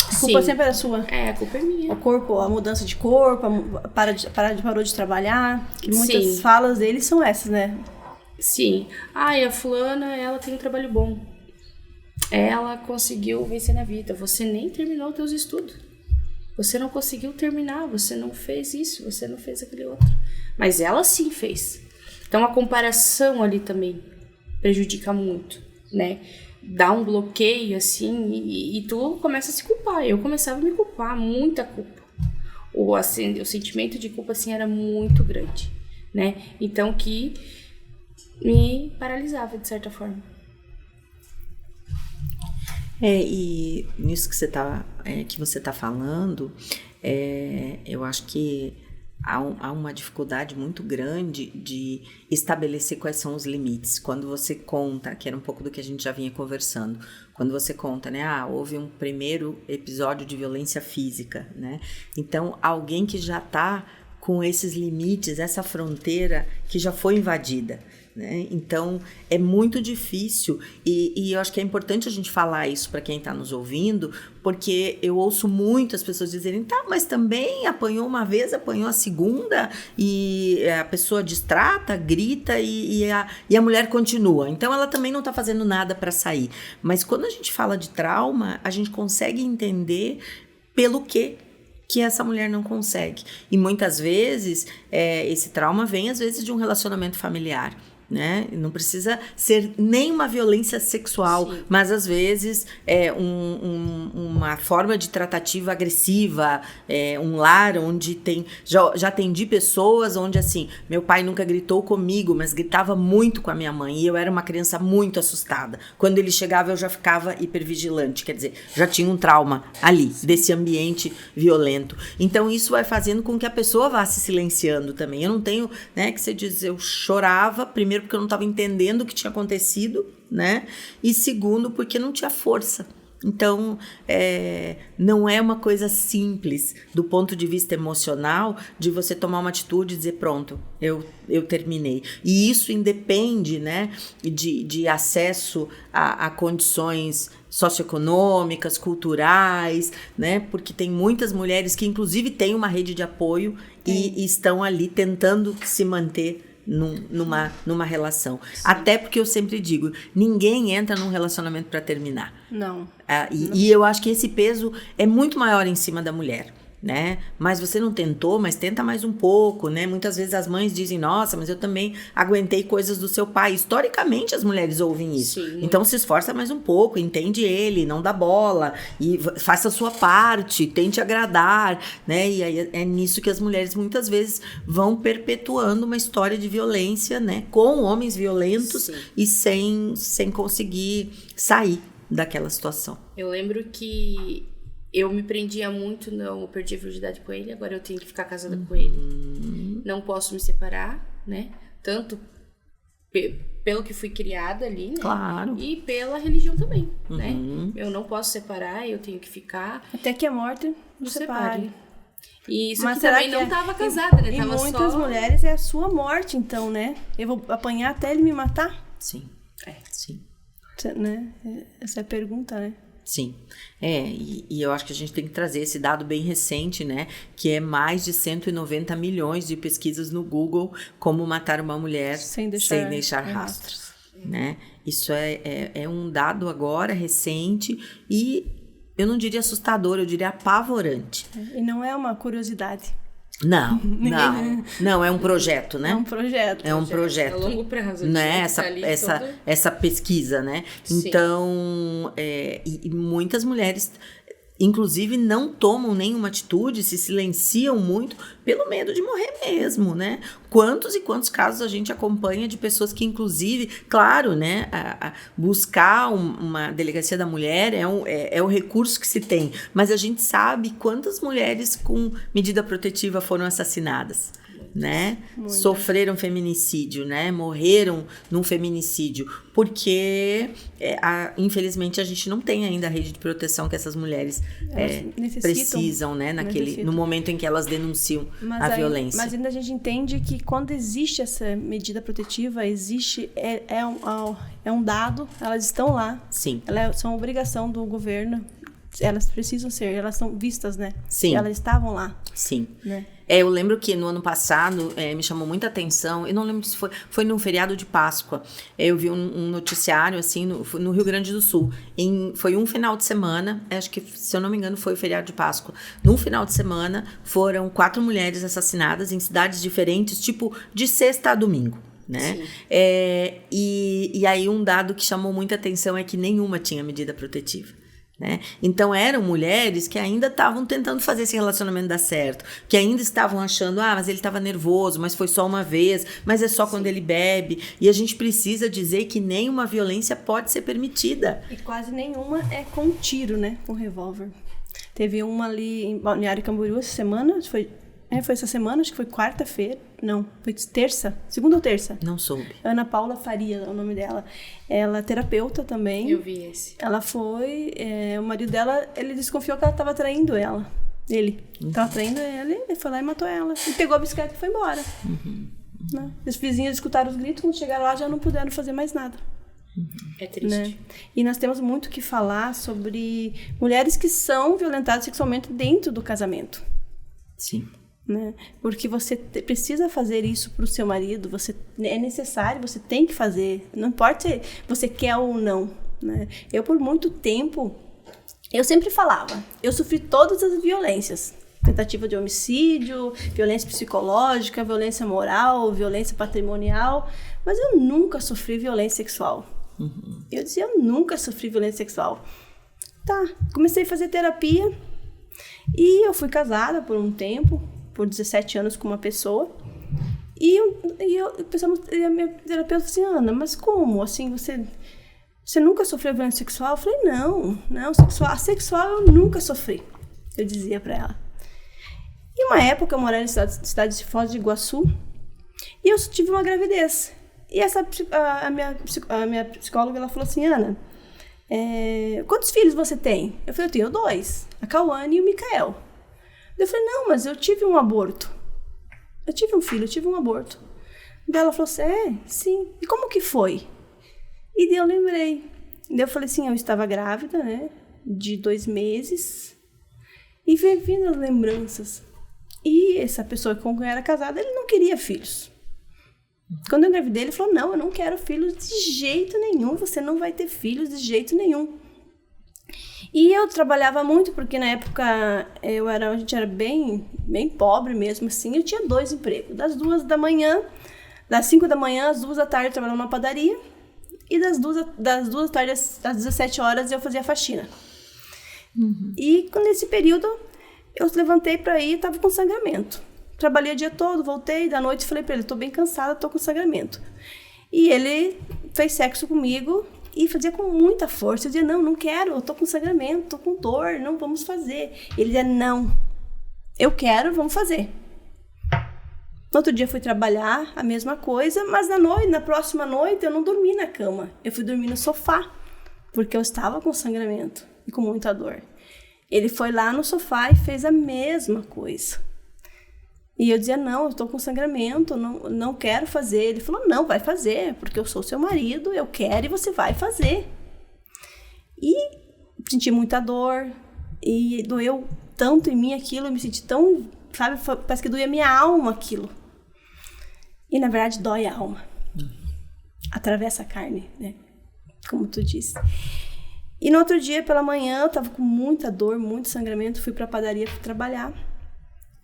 A Sim. culpa sempre era sua. É, a culpa é minha. O corpo, a mudança de corpo, parou de trabalhar. Que muitas Sim. falas dele são essas, né? Sim. Ai, a fulana, ela tem um trabalho bom. Ela conseguiu vencer na vida. Você nem terminou os teus estudos. Você não conseguiu terminar. Você não fez isso. Você não fez aquele outro. Mas ela sim fez. Então a comparação ali também prejudica muito, né? Dá um bloqueio assim e tu começa a se culpar. Eu começava a me culpar, muita culpa. O sentimento de culpa assim era muito grande, né? Então que me paralisava de certa forma. E nisso que você tá falando, eu acho que há uma dificuldade muito grande de estabelecer quais são os limites. Quando você conta, que era um pouco do que a gente já vinha conversando, quando você conta, né, houve um primeiro episódio de violência física, né? Então, alguém que já tá com esses limites, essa fronteira que já foi invadida, né? Então, é muito difícil e eu acho que é importante a gente falar isso para quem está nos ouvindo, porque eu ouço muitas pessoas dizerem, tá, mas também apanhou uma vez, apanhou a segunda e a pessoa distrata, grita e a mulher continua. Então, ela também não está fazendo nada para sair. Mas quando a gente fala de trauma, a gente consegue entender pelo que essa mulher não consegue. E muitas vezes, esse trauma vem, às vezes, de um relacionamento familiar, né? Não precisa ser nem uma violência sexual, sim, mas às vezes uma forma de tratativa agressiva, um lar onde tem... Já atendi pessoas onde, assim, meu pai nunca gritou comigo, mas gritava muito com a minha mãe, e eu era uma criança muito assustada. Quando ele chegava, eu já ficava hipervigilante, quer dizer, já tinha um trauma ali, desse ambiente violento. Então, isso vai fazendo com que a pessoa vá se silenciando também. Eu não tenho, né, que você diz, eu chorava, primeiro porque eu não estava entendendo o que tinha acontecido, né? E segundo, porque não tinha força. Então, não é uma coisa simples do ponto de vista emocional de você tomar uma atitude e dizer, pronto, eu terminei. E isso independe, né, de acesso a condições socioeconômicas, culturais, né? Porque tem muitas mulheres que, inclusive, têm uma rede de apoio e estão ali tentando se manter numa relação. Sim. Até porque eu sempre digo, ninguém entra num relacionamento para terminar. Não. E eu acho que esse peso é muito maior em cima da mulher, né? Mas você não tentou, mas tenta mais um pouco, né? Muitas vezes as mães dizem, nossa, mas eu também aguentei coisas do seu pai. Historicamente as mulheres ouvem isso. Sim. Então se esforça mais um pouco, entende ele, não dá bola, e faça a sua parte, tente agradar, né? E aí é nisso que as mulheres muitas vezes vão perpetuando uma história de violência, né? Com homens violentos, sim, e sem conseguir sair daquela situação. Eu lembro que eu me prendia muito, não, eu perdi a virgindade com ele, agora eu tenho que ficar casada com ele. Não posso me separar, né? Tanto pelo que fui criada ali, né? Claro. E pela religião também, né? Eu não posso separar, eu tenho que ficar... Até que a morte nos separe. E isso que também não estava casada, né? E tava muitas só... mulheres é a sua morte, então, né? Eu vou apanhar até ele me matar? Sim, sim. Né? Essa é a pergunta, né? Sim, e eu acho que a gente tem que trazer esse dado bem recente, né, que é mais de 190 milhões de pesquisas no Google como matar uma mulher sem deixar rastros, né? Isso é um dado agora recente e eu não diria assustador, eu diria apavorante. E não é uma curiosidade. Não, é um projeto, né? É um projeto. É um projeto. A longo prazo. Né? Essa pesquisa, né? Sim. Então, e muitas mulheres, inclusive, não tomam nenhuma atitude, se silenciam muito pelo medo de morrer mesmo, né? Quantos e quantos casos a gente acompanha de pessoas que, inclusive, claro, né? Buscar uma delegacia da mulher é o recurso que se tem, mas a gente sabe quantas mulheres com medida protetiva foram assassinadas, né? Sofreram feminicídio, né? Morreram num feminicídio, porque infelizmente a gente não tem ainda a rede de proteção que essas mulheres precisam, né? No momento em que elas denunciam a violência. Mas ainda a gente entende que quando existe essa medida protetiva, é um dado, elas estão lá. Sim. São obrigação do governo. Elas precisam ser, elas são vistas, né? Sim. Elas estavam lá. Sim. Né? Eu lembro que no ano passado me chamou muita atenção, eu não lembro se foi no feriado de Páscoa, eu vi um noticiário assim no Rio Grande do Sul, foi um final de semana, acho que se eu não me engano foi o feriado de Páscoa, num final de semana foram 4 mulheres assassinadas em cidades diferentes, tipo de sexta a domingo. Né? E aí um dado que chamou muita atenção é que nenhuma tinha medida protetiva. Né? Então eram mulheres que ainda estavam tentando fazer esse relacionamento dar certo, que ainda estavam achando, mas ele estava nervoso, mas foi só uma vez, mas é só quando ele bebe, e a gente precisa dizer que nenhuma violência pode ser permitida. E quase nenhuma é com tiro, né? Com revólver. Teve uma ali em Balneário Camboriú essa semana, foi essa semana, acho que foi quarta-feira. Não, foi terça. Segunda ou terça? Não soube. Ana Paula Faria é o nome dela. Ela é terapeuta também. Eu vi esse. Ela foi... o marido dela, ele desconfiou que ela estava traindo ela. Ele estava traindo ela, ele foi lá e matou ela. E pegou a bicicleta e foi embora. Né? Os vizinhos escutaram os gritos, quando chegaram lá já não puderam fazer mais nada. É triste. Né? E nós temos muito que falar sobre mulheres que são violentadas sexualmente dentro do casamento. Sim. Né? Porque você precisa fazer isso para o seu marido, é necessário, você tem que fazer, não importa se você quer ou não. Né? Eu, por muito tempo, eu sempre falava, eu sofri todas as violências, tentativa de homicídio, violência psicológica, violência moral, violência patrimonial, mas eu nunca sofri violência sexual. Eu dizia, eu nunca sofri violência sexual. Tá, comecei a fazer terapia e eu fui casada por um tempo, por 17 anos com uma pessoa, e a minha terapeuta disse assim, Ana, mas como? Assim, você nunca sofreu violência sexual? Eu falei, não, sexual eu nunca sofri, eu dizia pra ela. E uma época eu morava na cidade de Foz do Iguaçu, e eu tive uma gravidez. E a minha psicóloga, ela falou assim, Ana, quantos filhos você tem? Eu falei, eu tenho 2, a Cauane e o Micael. Eu falei, não, mas eu tive um aborto. Eu tive um filho, eu tive um aborto. Daí ela falou assim, sim. E como que foi? E daí eu lembrei. Daí eu falei assim, eu estava grávida, né? De 2 meses. E veio vindo as lembranças. E essa pessoa com quem eu era casada, ele não queria filhos. Quando eu engravidei, ele falou, não, eu não quero filhos de jeito nenhum. Você não vai ter filhos de jeito nenhum. E eu trabalhava muito, porque na época a gente era bem pobre mesmo, assim. Eu tinha 2 empregos. Das 5 da manhã às 2 da tarde eu trabalhava numa padaria. E das 2 da tarde às 17 horas eu fazia faxina. E nesse período eu levantei pra ir e tava com sangramento. Trabalhei o dia todo, voltei, da noite falei pra ele, tô bem cansada, tô com sangramento. E ele fez sexo comigo e fazia com muita força. Eu dizia, não quero, eu tô com sangramento, tô com dor, não, vamos fazer. Ele dizia, não, eu quero, vamos fazer. No outro dia fui trabalhar, a mesma coisa, mas na próxima noite eu não dormi na cama. Eu fui dormir no sofá, porque eu estava com sangramento e com muita dor. Ele foi lá no sofá e fez a mesma coisa. E eu dizia, não, eu estou com sangramento, não quero fazer. Ele falou, não, vai fazer, porque eu sou seu marido, eu quero e você vai fazer. E senti muita dor, e doeu tanto em mim aquilo, eu me senti tão, sabe, parece que doía minha alma aquilo. E na verdade dói a alma. Atravessa a carne, né? Como tu disse. E no outro dia, pela manhã, eu estava com muita dor, muito sangramento, fui para a padaria para trabalhar.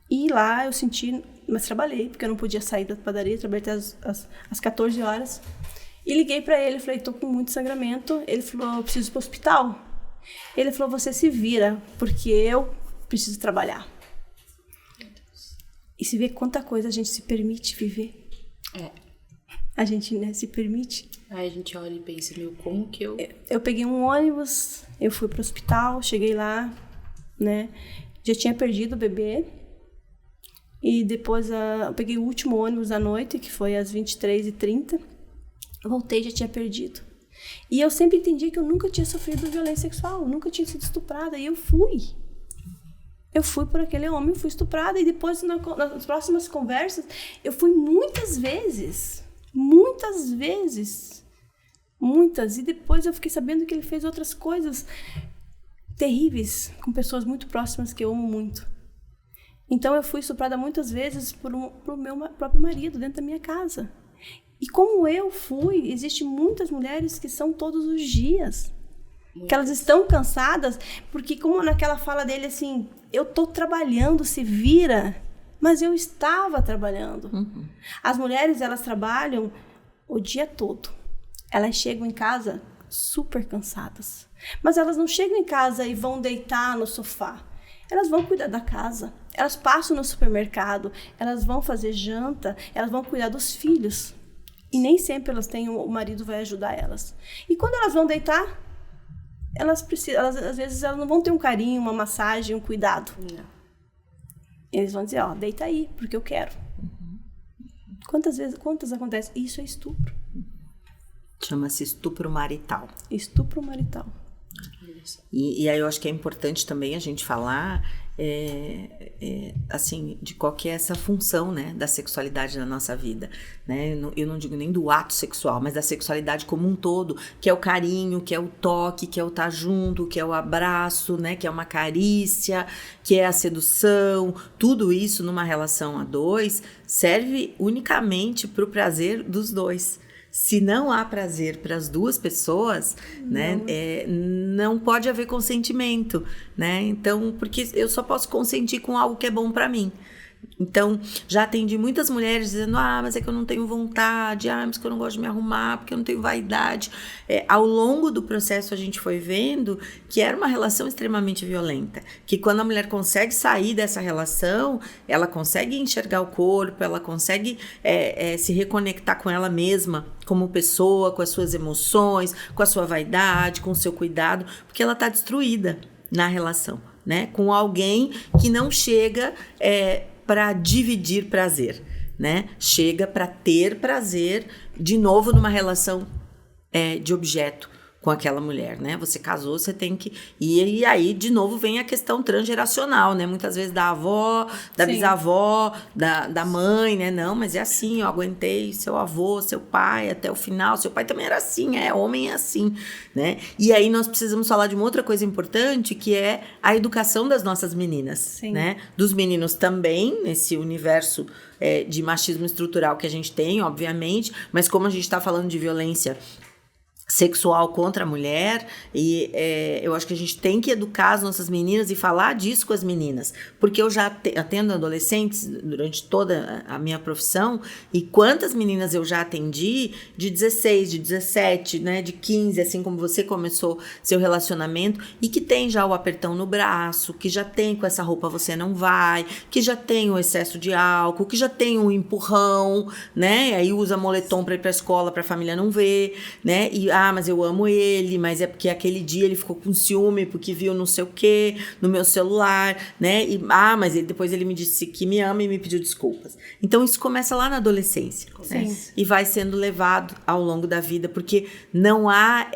E lá eu senti, mas trabalhei, porque eu não podia sair da padaria, trabalhei até às 14 horas. E liguei pra ele, falei, tô com muito sangramento. Ele falou, eu preciso ir pro hospital. Ele falou, você se vira, porque eu preciso trabalhar. E se vê quanta coisa a gente se permite viver. A gente, né, se permite. Aí a gente olha e pensa, como que eu... Eu peguei um ônibus, eu fui pro hospital, cheguei lá, né, já tinha perdido o bebê. E depois eu peguei o último ônibus da noite, que foi às 23h30. Voltei e já tinha perdido. E eu sempre entendi que eu nunca tinha sofrido violência sexual, eu nunca tinha sido estuprada. E eu fui. Eu fui por aquele homem, fui estuprada. E depois, nas próximas conversas, eu fui muitas vezes. Muitas vezes. Muitas. E depois eu fiquei sabendo que ele fez outras coisas terríveis com pessoas muito próximas que eu amo muito. Então eu fui estuprada muitas vezes por meu próprio marido dentro da minha casa. E como eu fui, existem muitas mulheres que são todos os dias. Muitas. Que elas estão cansadas, porque como naquela fala dele assim, eu tô trabalhando, se vira, mas eu estava trabalhando. Uhum. As mulheres, elas trabalham o dia todo. Elas chegam em casa super cansadas. Mas elas não chegam em casa e vão deitar no sofá. Elas vão cuidar da casa. Elas passam no supermercado. Elas vão fazer janta. Elas vão cuidar dos filhos. E nem sempre elas têm, o marido vai ajudar elas. E quando elas vão deitar, às vezes elas não vão ter um carinho, uma massagem, um cuidado. Não. Eles vão dizer, deita aí, porque eu quero. Uhum. Quantas acontece? Isso é estupro. Chama-se estupro marital. Estupro marital. E aí eu acho que é importante também a gente falar assim, de qual que é essa função, né, da sexualidade na nossa vida, né? Eu não digo nem do ato sexual, mas da sexualidade como um todo, que é o carinho, que é o toque, que é o estar junto, que é o abraço, né, que é uma carícia, que é a sedução. Tudo isso numa relação a dois serve unicamente para o prazer dos dois. Se não há prazer para as duas pessoas, né, não pode haver consentimento, né? Então, porque eu só posso consentir com algo que é bom para mim. Então, já atendi muitas mulheres dizendo, mas é que eu não tenho vontade, mas que eu não gosto de me arrumar, porque eu não tenho vaidade. Ao longo do processo, a gente foi vendo que era uma relação extremamente violenta, que quando a mulher consegue sair dessa relação, ela consegue enxergar o corpo, ela consegue se reconectar com ela mesma, como pessoa, com as suas emoções, com a sua vaidade, com o seu cuidado, porque ela está destruída na relação, né? Com alguém que não chega para dividir prazer, né? Chega para ter prazer de novo numa relação de objeto com aquela mulher, né? Você casou, você tem que... E aí, de novo, vem a questão transgeracional, né? Muitas vezes da avó, da bisavó, da mãe, né? Não, mas é assim, eu aguentei seu avô, seu pai até o final. Seu pai também era assim, homem é assim, né? E aí nós precisamos falar de uma outra coisa importante, que é a educação das nossas meninas, né? Dos meninos também, nesse universo de machismo estrutural que a gente tem, obviamente, mas como a gente está falando de violência sexual contra a mulher, e eu acho que a gente tem que educar as nossas meninas e falar disso com as meninas, porque eu já atendo adolescentes durante toda a minha profissão, e quantas meninas eu já atendi de 16, de 17, né, de 15, assim como você começou seu relacionamento, e que tem já o apertão no braço, que já tem com essa roupa você não vai, que já tem o excesso de álcool, que já tem o empurrão, né, aí usa moletom para ir para a escola para a família não ver, né, e mas eu amo ele, mas é porque aquele dia ele ficou com ciúme, porque viu não sei o que no meu celular, né? E, mas depois ele me disse que me ama e me pediu desculpas. Então isso começa lá na adolescência, né? E vai sendo levado ao longo da vida, porque não há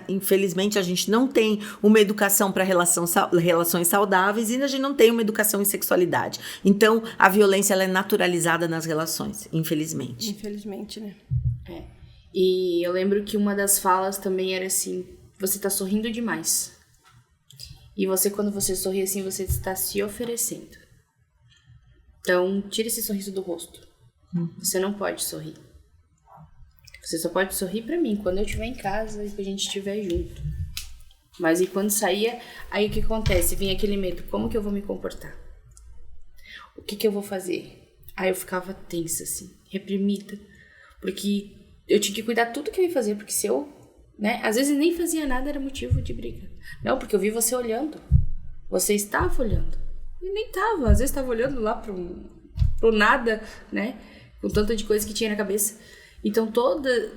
infelizmente a gente não tem uma educação para relações saudáveis e a gente não tem uma educação em sexualidade. Então a violência ela é naturalizada nas relações, infelizmente. Infelizmente, né? E eu lembro que uma das falas também era assim, você tá sorrindo demais. E quando você sorri assim, você está se oferecendo. Então, tira esse sorriso do rosto. Você não pode sorrir. Você só pode sorrir pra mim, quando eu estiver em casa e que a gente estiver junto. Mas e quando saía, aí o que acontece? Vinha aquele medo, como que eu vou me comportar? O que eu vou fazer? Aí eu ficava tensa, assim, reprimida. Porque eu tinha que cuidar tudo que eu ia fazer, porque se eu, né, às vezes nem fazia nada, era motivo de briga. Não, porque eu vi você olhando. Você estava olhando. E nem estava, às vezes estava olhando lá pro nada, né, com tanta de coisa que tinha na cabeça. Então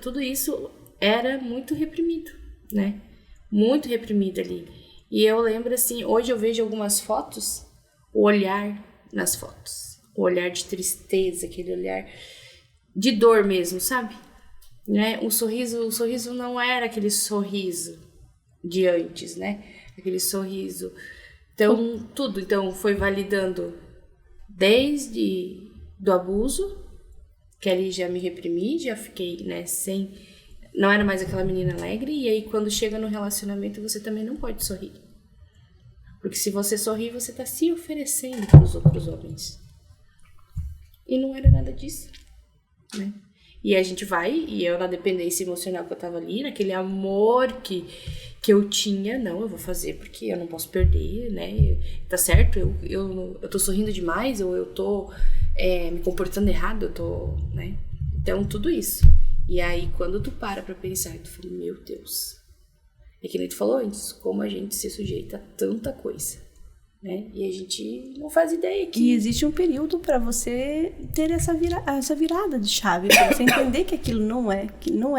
tudo isso era muito reprimido, né, muito reprimido ali. E eu lembro assim, hoje eu vejo algumas fotos, o olhar nas fotos. o olhar de tristeza, aquele olhar de dor mesmo, sabe? Né? O sorriso não era aquele sorriso de antes, né? Aquele sorriso. Então, tudo então foi validando desde do abuso, que ali já me reprimi, já fiquei, né, não era mais aquela menina alegre, e aí quando chega no relacionamento você também não pode sorrir. Porque se você sorrir, você tá se oferecendo para os outros homens. E não era nada disso, né? E a gente vai, e eu na dependência emocional que eu tava ali, naquele amor que eu tinha, não, eu vou fazer porque eu não posso perder, né? Tá certo, eu tô sorrindo demais, ou eu tô me comportando errado, eu tô, né? Então, tudo isso. E aí, quando tu para pra pensar, tu fala, meu Deus. É que nem tu falou antes, como a gente se sujeita a tanta coisa, né? E a gente não faz ideia que... E existe um período para você ter essa virada de chave, para você entender que aquilo não é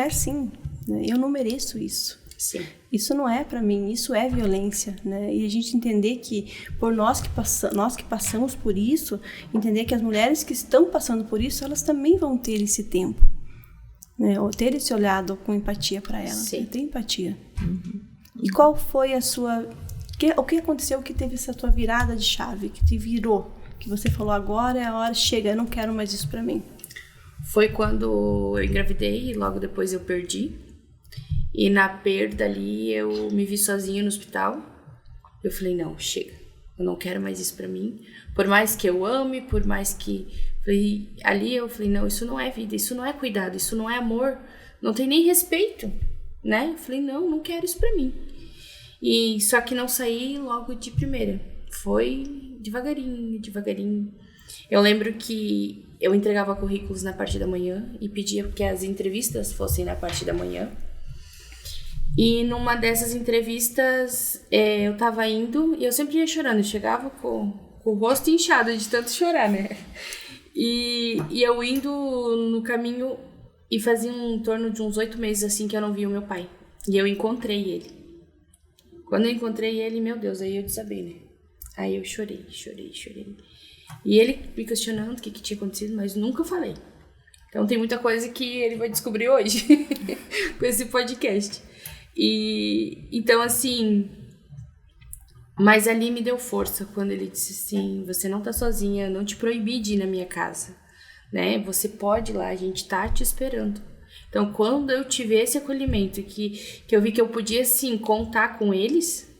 assim, né? Eu não mereço isso. Sim. Isso não é para mim, isso é violência, né? E a gente entender que por nós que passamos por isso, entender que as mulheres que estão passando por isso, elas também vão ter esse tempo, né? Ou ter esse olhado com empatia para elas. Sim. Né? Ter empatia. E qual foi a sua... O que aconteceu que teve essa tua virada de chave, que te virou? Que você falou, agora é a hora, chega, eu não quero mais isso pra mim. Foi quando eu engravidei e logo depois eu perdi. E na perda ali eu me vi sozinha no hospital. Eu falei, não, chega. Eu não quero mais isso pra mim. Por mais que eu ame, por mais que... Ali eu falei, não, isso não é vida, isso não é cuidado, isso não é amor. Não tem nem respeito, né? Eu falei, não quero isso pra mim. E só que não saí logo de primeira. Foi devagarinho. Eu lembro que eu entregava currículos na parte da manhã e pedia que as entrevistas fossem na parte da manhã. E numa dessas entrevistas eu tava indo e eu sempre ia chorando. Eu chegava com o rosto inchado de tanto chorar, né? E eu indo no caminho e fazia em torno de uns 8 meses assim que eu não via o meu pai. E eu encontrei ele. Quando eu encontrei ele, meu Deus, aí eu desabei, né? Aí eu chorei. E ele me questionando o que tinha acontecido, mas nunca falei. Então tem muita coisa que ele vai descobrir hoje com esse podcast. E então, assim... Mas ali me deu força quando ele disse assim, você não tá sozinha, eu não te proibi de ir na minha casa, né? Você pode ir lá, a gente tá te esperando. Então, quando eu tive esse acolhimento, que eu vi que eu podia, sim, contar com eles,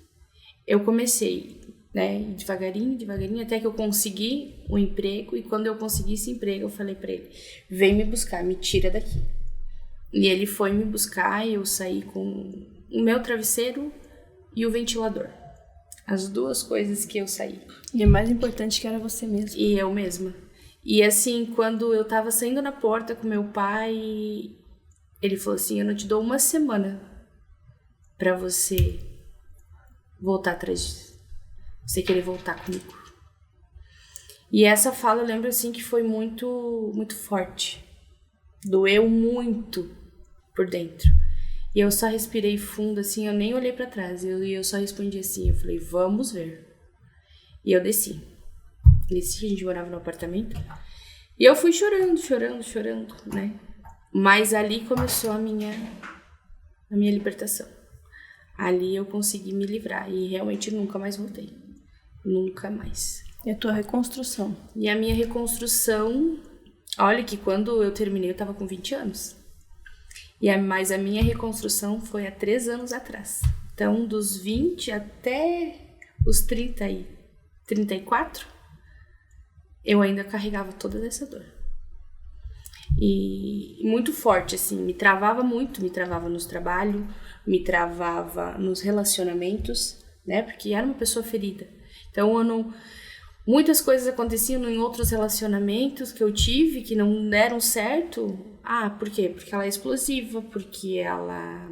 eu comecei, né, devagarinho, até que eu consegui um emprego. E quando eu consegui esse emprego, eu falei pra ele, vem me buscar, me tira daqui. E ele foi me buscar e eu saí com o meu travesseiro e o ventilador. As duas coisas que eu saí. E é mais importante que era você mesma. E eu mesma. E assim, quando eu tava saindo na porta com meu pai... Ele falou assim, eu não te dou uma semana pra você voltar atrás disso. Você querer voltar comigo. E essa fala eu lembro assim que foi muito, muito forte. Doeu muito por dentro. E eu só respirei fundo assim, eu nem olhei pra trás. E eu só respondi assim, eu falei, vamos ver. E eu desci. A gente morava no apartamento. E eu fui chorando, né? Mas ali começou a minha libertação. Ali eu consegui me livrar e realmente nunca mais voltei. Nunca mais. E a tua reconstrução? E a minha reconstrução... Olha que quando eu terminei eu tava com 20 anos. Mas a minha reconstrução foi há 3 anos atrás. Então, dos 20 até os 34, eu ainda carregava toda essa dor. E muito forte, assim, me travava nos trabalhos, me travava nos relacionamentos, né, porque era uma pessoa ferida. Então, muitas coisas aconteciam em outros relacionamentos que eu tive que não deram certo. Por quê? Porque ela é explosiva, porque ela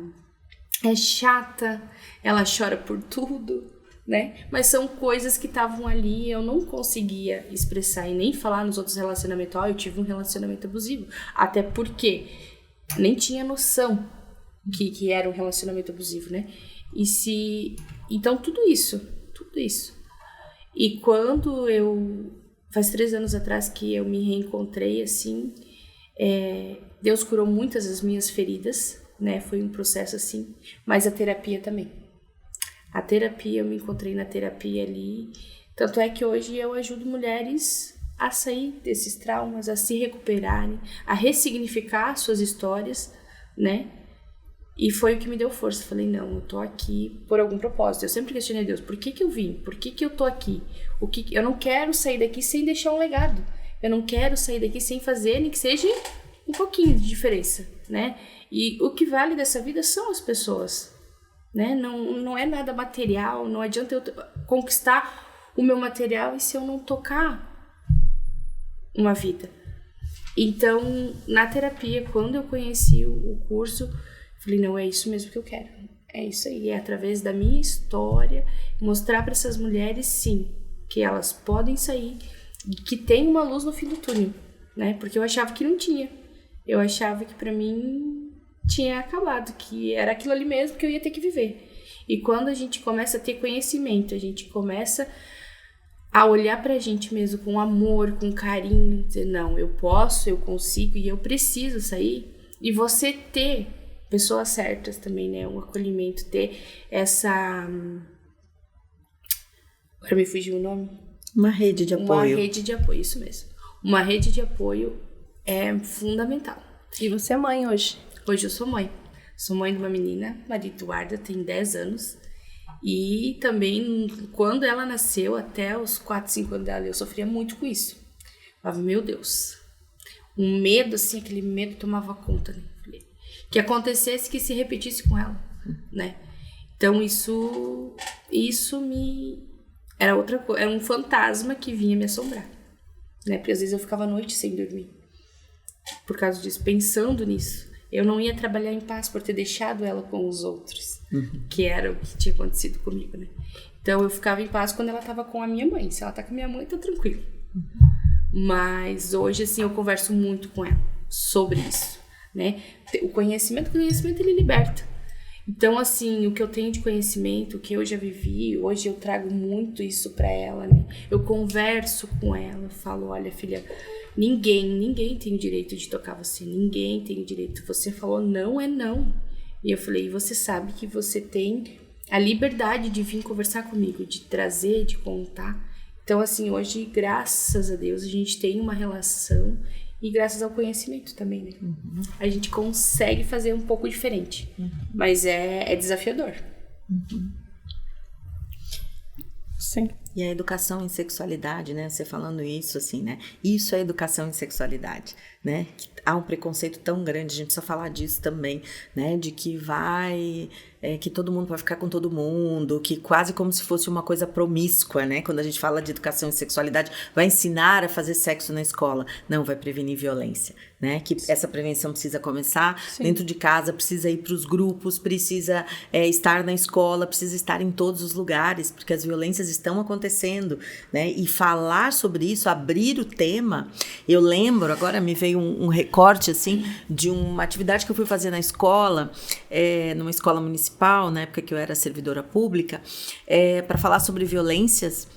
é chata, ela chora por tudo, né? Mas são coisas que estavam ali, eu não conseguia expressar e nem falar nos outros relacionamentos. Eu tive um relacionamento abusivo. Até porque nem tinha noção que era um relacionamento abusivo, né? Então, tudo isso. E quando eu faz 3 anos atrás que eu me reencontrei, assim, Deus curou muitas das minhas feridas, né? Foi um processo assim, mas a terapia também. A terapia, eu me encontrei na terapia ali, tanto é que hoje eu ajudo mulheres a sair desses traumas, a se recuperarem, a ressignificar suas histórias, né? E foi o que me deu força. Falei, não, eu tô aqui por algum propósito. Eu sempre questionei Deus, por que eu vim? Por que eu tô aqui? Eu não quero sair daqui sem deixar um legado. Eu não quero sair daqui sem fazer, nem que seja um pouquinho de diferença, né? E o que vale dessa vida são as pessoas, né? Não é nada material, não adianta eu conquistar o meu material e se eu não tocar uma vida. Então, na terapia, quando eu conheci o curso, falei, não, é isso mesmo que eu quero. É isso aí, é através da minha história, mostrar para essas mulheres, sim, que elas podem sair, que tem uma luz no fim do túnel, né? Porque eu achava que não tinha. Eu achava que para mim tinha acabado, que era aquilo ali mesmo que eu ia ter que viver. E quando a gente começa a ter conhecimento, a gente começa a olhar pra gente mesmo com amor, com carinho, dizer, não, eu posso, eu consigo e eu preciso sair. E você ter pessoas certas também, né? Um acolhimento, ter essa... Agora me fugiu o nome. Uma rede de apoio. Uma rede de apoio, isso mesmo. Uma rede de apoio é fundamental. E você é mãe hoje? Hoje eu sou mãe. Sou mãe de uma menina, Maria Eduarda, tem 10 anos. E também, quando ela nasceu, até os 4, 5 anos dela, eu sofria muito com isso. Eu falava, meu Deus. Um medo, assim, aquele medo tomava conta, né? Que acontecesse, que se repetisse com ela, né? Então, isso me... Era outra coisa, era um fantasma que vinha me assombrar, né? Porque às vezes eu ficava a noite sem dormir. Por causa disso, pensando nisso. Eu não ia trabalhar em paz por ter deixado ela com os outros, que era o que tinha acontecido comigo, né? Então, eu ficava em paz quando ela estava com a minha mãe. Se ela tá com a minha mãe, tá tranquilo. Mas hoje, assim, eu converso muito com ela sobre isso, né? O conhecimento ele liberta. Então, assim, o que eu tenho de conhecimento, o que eu já vivi, hoje eu trago muito isso pra ela, né? Eu converso com ela, falo, olha, filha, ninguém tem o direito de tocar você, ninguém tem o direito. Você falou não é não. E eu falei, você sabe que você tem a liberdade de vir conversar comigo, de trazer, de contar. Então, assim, hoje, graças a Deus, a gente tem uma relação e graças ao conhecimento também, né? A gente consegue fazer um pouco diferente, mas é desafiador. Sim. E a educação em sexualidade, né? Você falando isso, assim, né? Isso é educação em sexualidade, né? Há um preconceito tão grande, a gente precisa falar disso também, né? De que que todo mundo vai ficar com todo mundo, que quase como se fosse uma coisa promíscua, né? Quando a gente fala de educação em sexualidade, vai ensinar a fazer sexo na escola. Não, vai prevenir violência, né? Que essa prevenção precisa começar dentro de casa, precisa ir para os grupos, precisa estar na escola, precisa estar em todos os lugares, porque as violências estão acontecendo, né? E falar sobre isso, abrir o tema. Eu lembro, agora me veio um recorte, assim, de uma atividade que eu fui fazer na escola, numa escola municipal, na época que eu era servidora pública, para falar sobre violências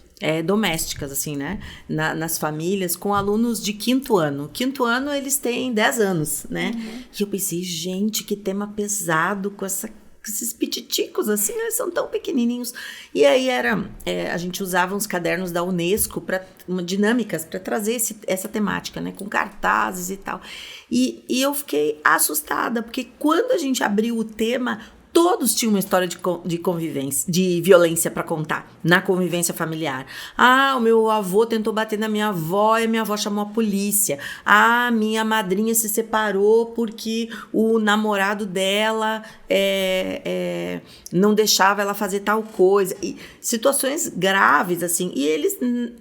domésticas, assim, né? Nas famílias, com alunos de 5º ano. 5º ano, eles têm 10 anos, né? E eu pensei, gente, que tema pesado com esses pititicos, assim, eles são tão pequenininhos. E aí a gente usava uns cadernos da Unesco dinâmicas para trazer essa temática, né, com cartazes e tal. E eu fiquei assustada, porque quando a gente abriu o tema, todos tinham uma história de convivência, de violência para contar, na convivência familiar. Ah, o meu avô tentou bater na minha avó e a minha avó chamou a polícia. Ah, minha madrinha se separou porque o namorado dela não deixava ela fazer tal coisa. E situações graves, assim. E eles,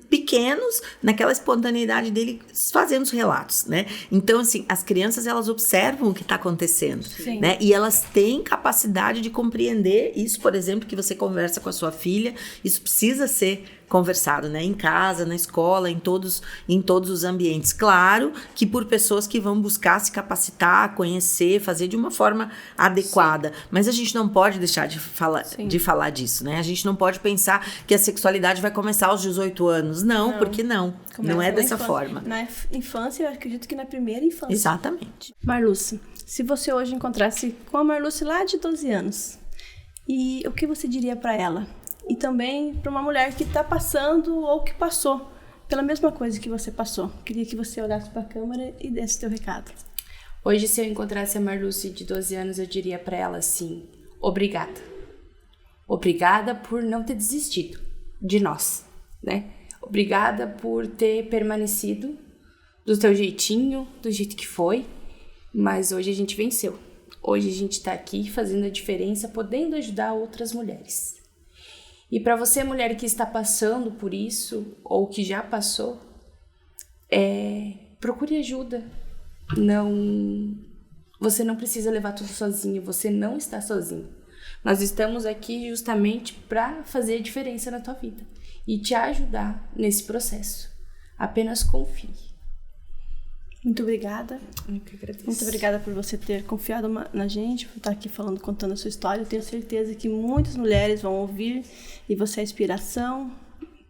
pequenos, naquela espontaneidade dele, fazendo os relatos, né? Então, assim, as crianças, elas observam o que está acontecendo, né? E elas têm capacidade de compreender isso, por exemplo, que você conversa com a sua filha, isso precisa ser conversado, né? Em casa, na escola, em todos os ambientes. Claro que por pessoas que vão buscar se capacitar, conhecer, fazer de uma forma adequada. Sim. Mas a gente não pode deixar de falar disso, né? A gente não pode pensar que a sexualidade vai começar aos 18 anos. Não, porque não. Não é dessa forma. Na infância, eu acredito que na primeira infância. Exatamente. Marluce, se você hoje encontrasse com a Marluce lá de 12 anos, e o que você diria para ela? E também para uma mulher que está passando ou que passou pela mesma coisa que você passou. Queria que você olhasse para a câmera e desse teu recado. Hoje, se eu encontrasse a Marluce de 12 anos, eu diria para ela assim: obrigada. Obrigada por não ter desistido de nós, né? Obrigada por ter permanecido do teu jeitinho, do jeito que foi. Mas hoje a gente venceu. Hoje a gente está aqui fazendo a diferença, podendo ajudar outras mulheres. E para você, mulher que está passando por isso, ou que já passou, procure ajuda. Você não precisa levar tudo sozinho, você não está sozinho. Nós estamos aqui justamente para fazer a diferença na tua vida e te ajudar nesse processo. Apenas confie. Muito obrigada. Eu que agradeço. Muito obrigada por você ter confiado na gente, por estar aqui contando a sua história. Eu tenho certeza que muitas mulheres vão ouvir e você é inspiração.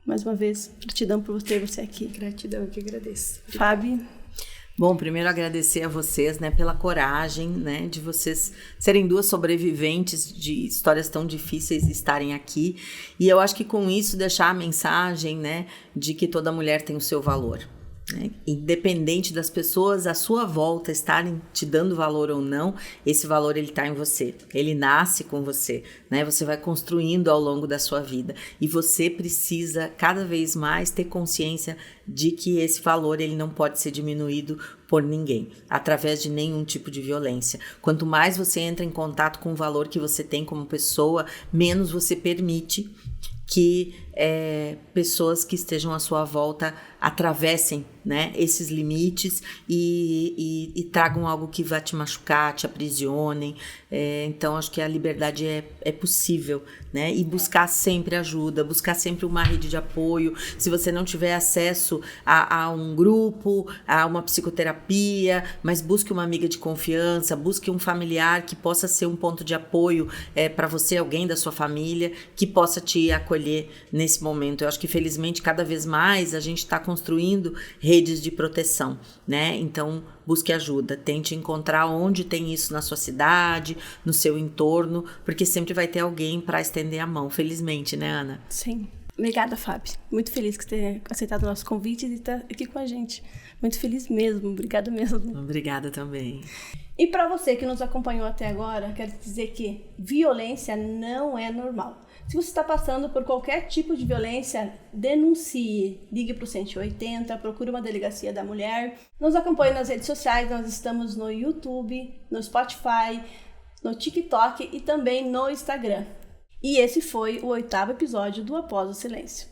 Mais uma vez, gratidão por ter você aqui. Gratidão, eu que agradeço. Fábio. Bom, primeiro agradecer a vocês, né, pela coragem, né, de vocês serem duas sobreviventes de histórias tão difíceis estarem aqui. E eu acho que com isso deixar a mensagem, né, de que toda mulher tem o seu valor. Independente das pessoas à sua volta estarem te dando valor ou não, esse valor ele está em você, ele nasce com você, né? Você vai construindo ao longo da sua vida e você precisa cada vez mais ter consciência de que esse valor ele não pode ser diminuído por ninguém, através de nenhum tipo de violência. Quanto mais você entra em contato com o valor que você tem como pessoa, menos você permite que pessoas que estejam à sua volta atravessem, né, esses limites e tragam algo que vai te machucar, te aprisionem. Então, acho que a liberdade é possível, né? E buscar sempre ajuda, buscar sempre uma rede de apoio. Se você não tiver acesso a um grupo, a uma psicoterapia, mas busque uma amiga de confiança, busque um familiar que possa ser um ponto de apoio para você, alguém da sua família, que possa te acolher nesse momento. Eu acho que, felizmente, cada vez mais a gente está construindo redes de proteção, né? Então, busque ajuda, tente encontrar onde tem isso na sua cidade, no seu entorno, porque sempre vai ter alguém para estender a mão, felizmente, né, Ana? Sim. Obrigada, Fábio. Muito feliz que você tenha aceitado o nosso convite e estar aqui com a gente. Muito feliz mesmo. Obrigada mesmo. Obrigada também. E para você que nos acompanhou até agora, quero dizer que violência não é normal. Se você está passando por qualquer tipo de violência, denuncie. Ligue para o 180, procure uma delegacia da mulher. Nos acompanhe nas redes sociais, nós estamos no YouTube, no Spotify, no TikTok e também no Instagram. E esse foi o 8º episódio do Após o Silêncio.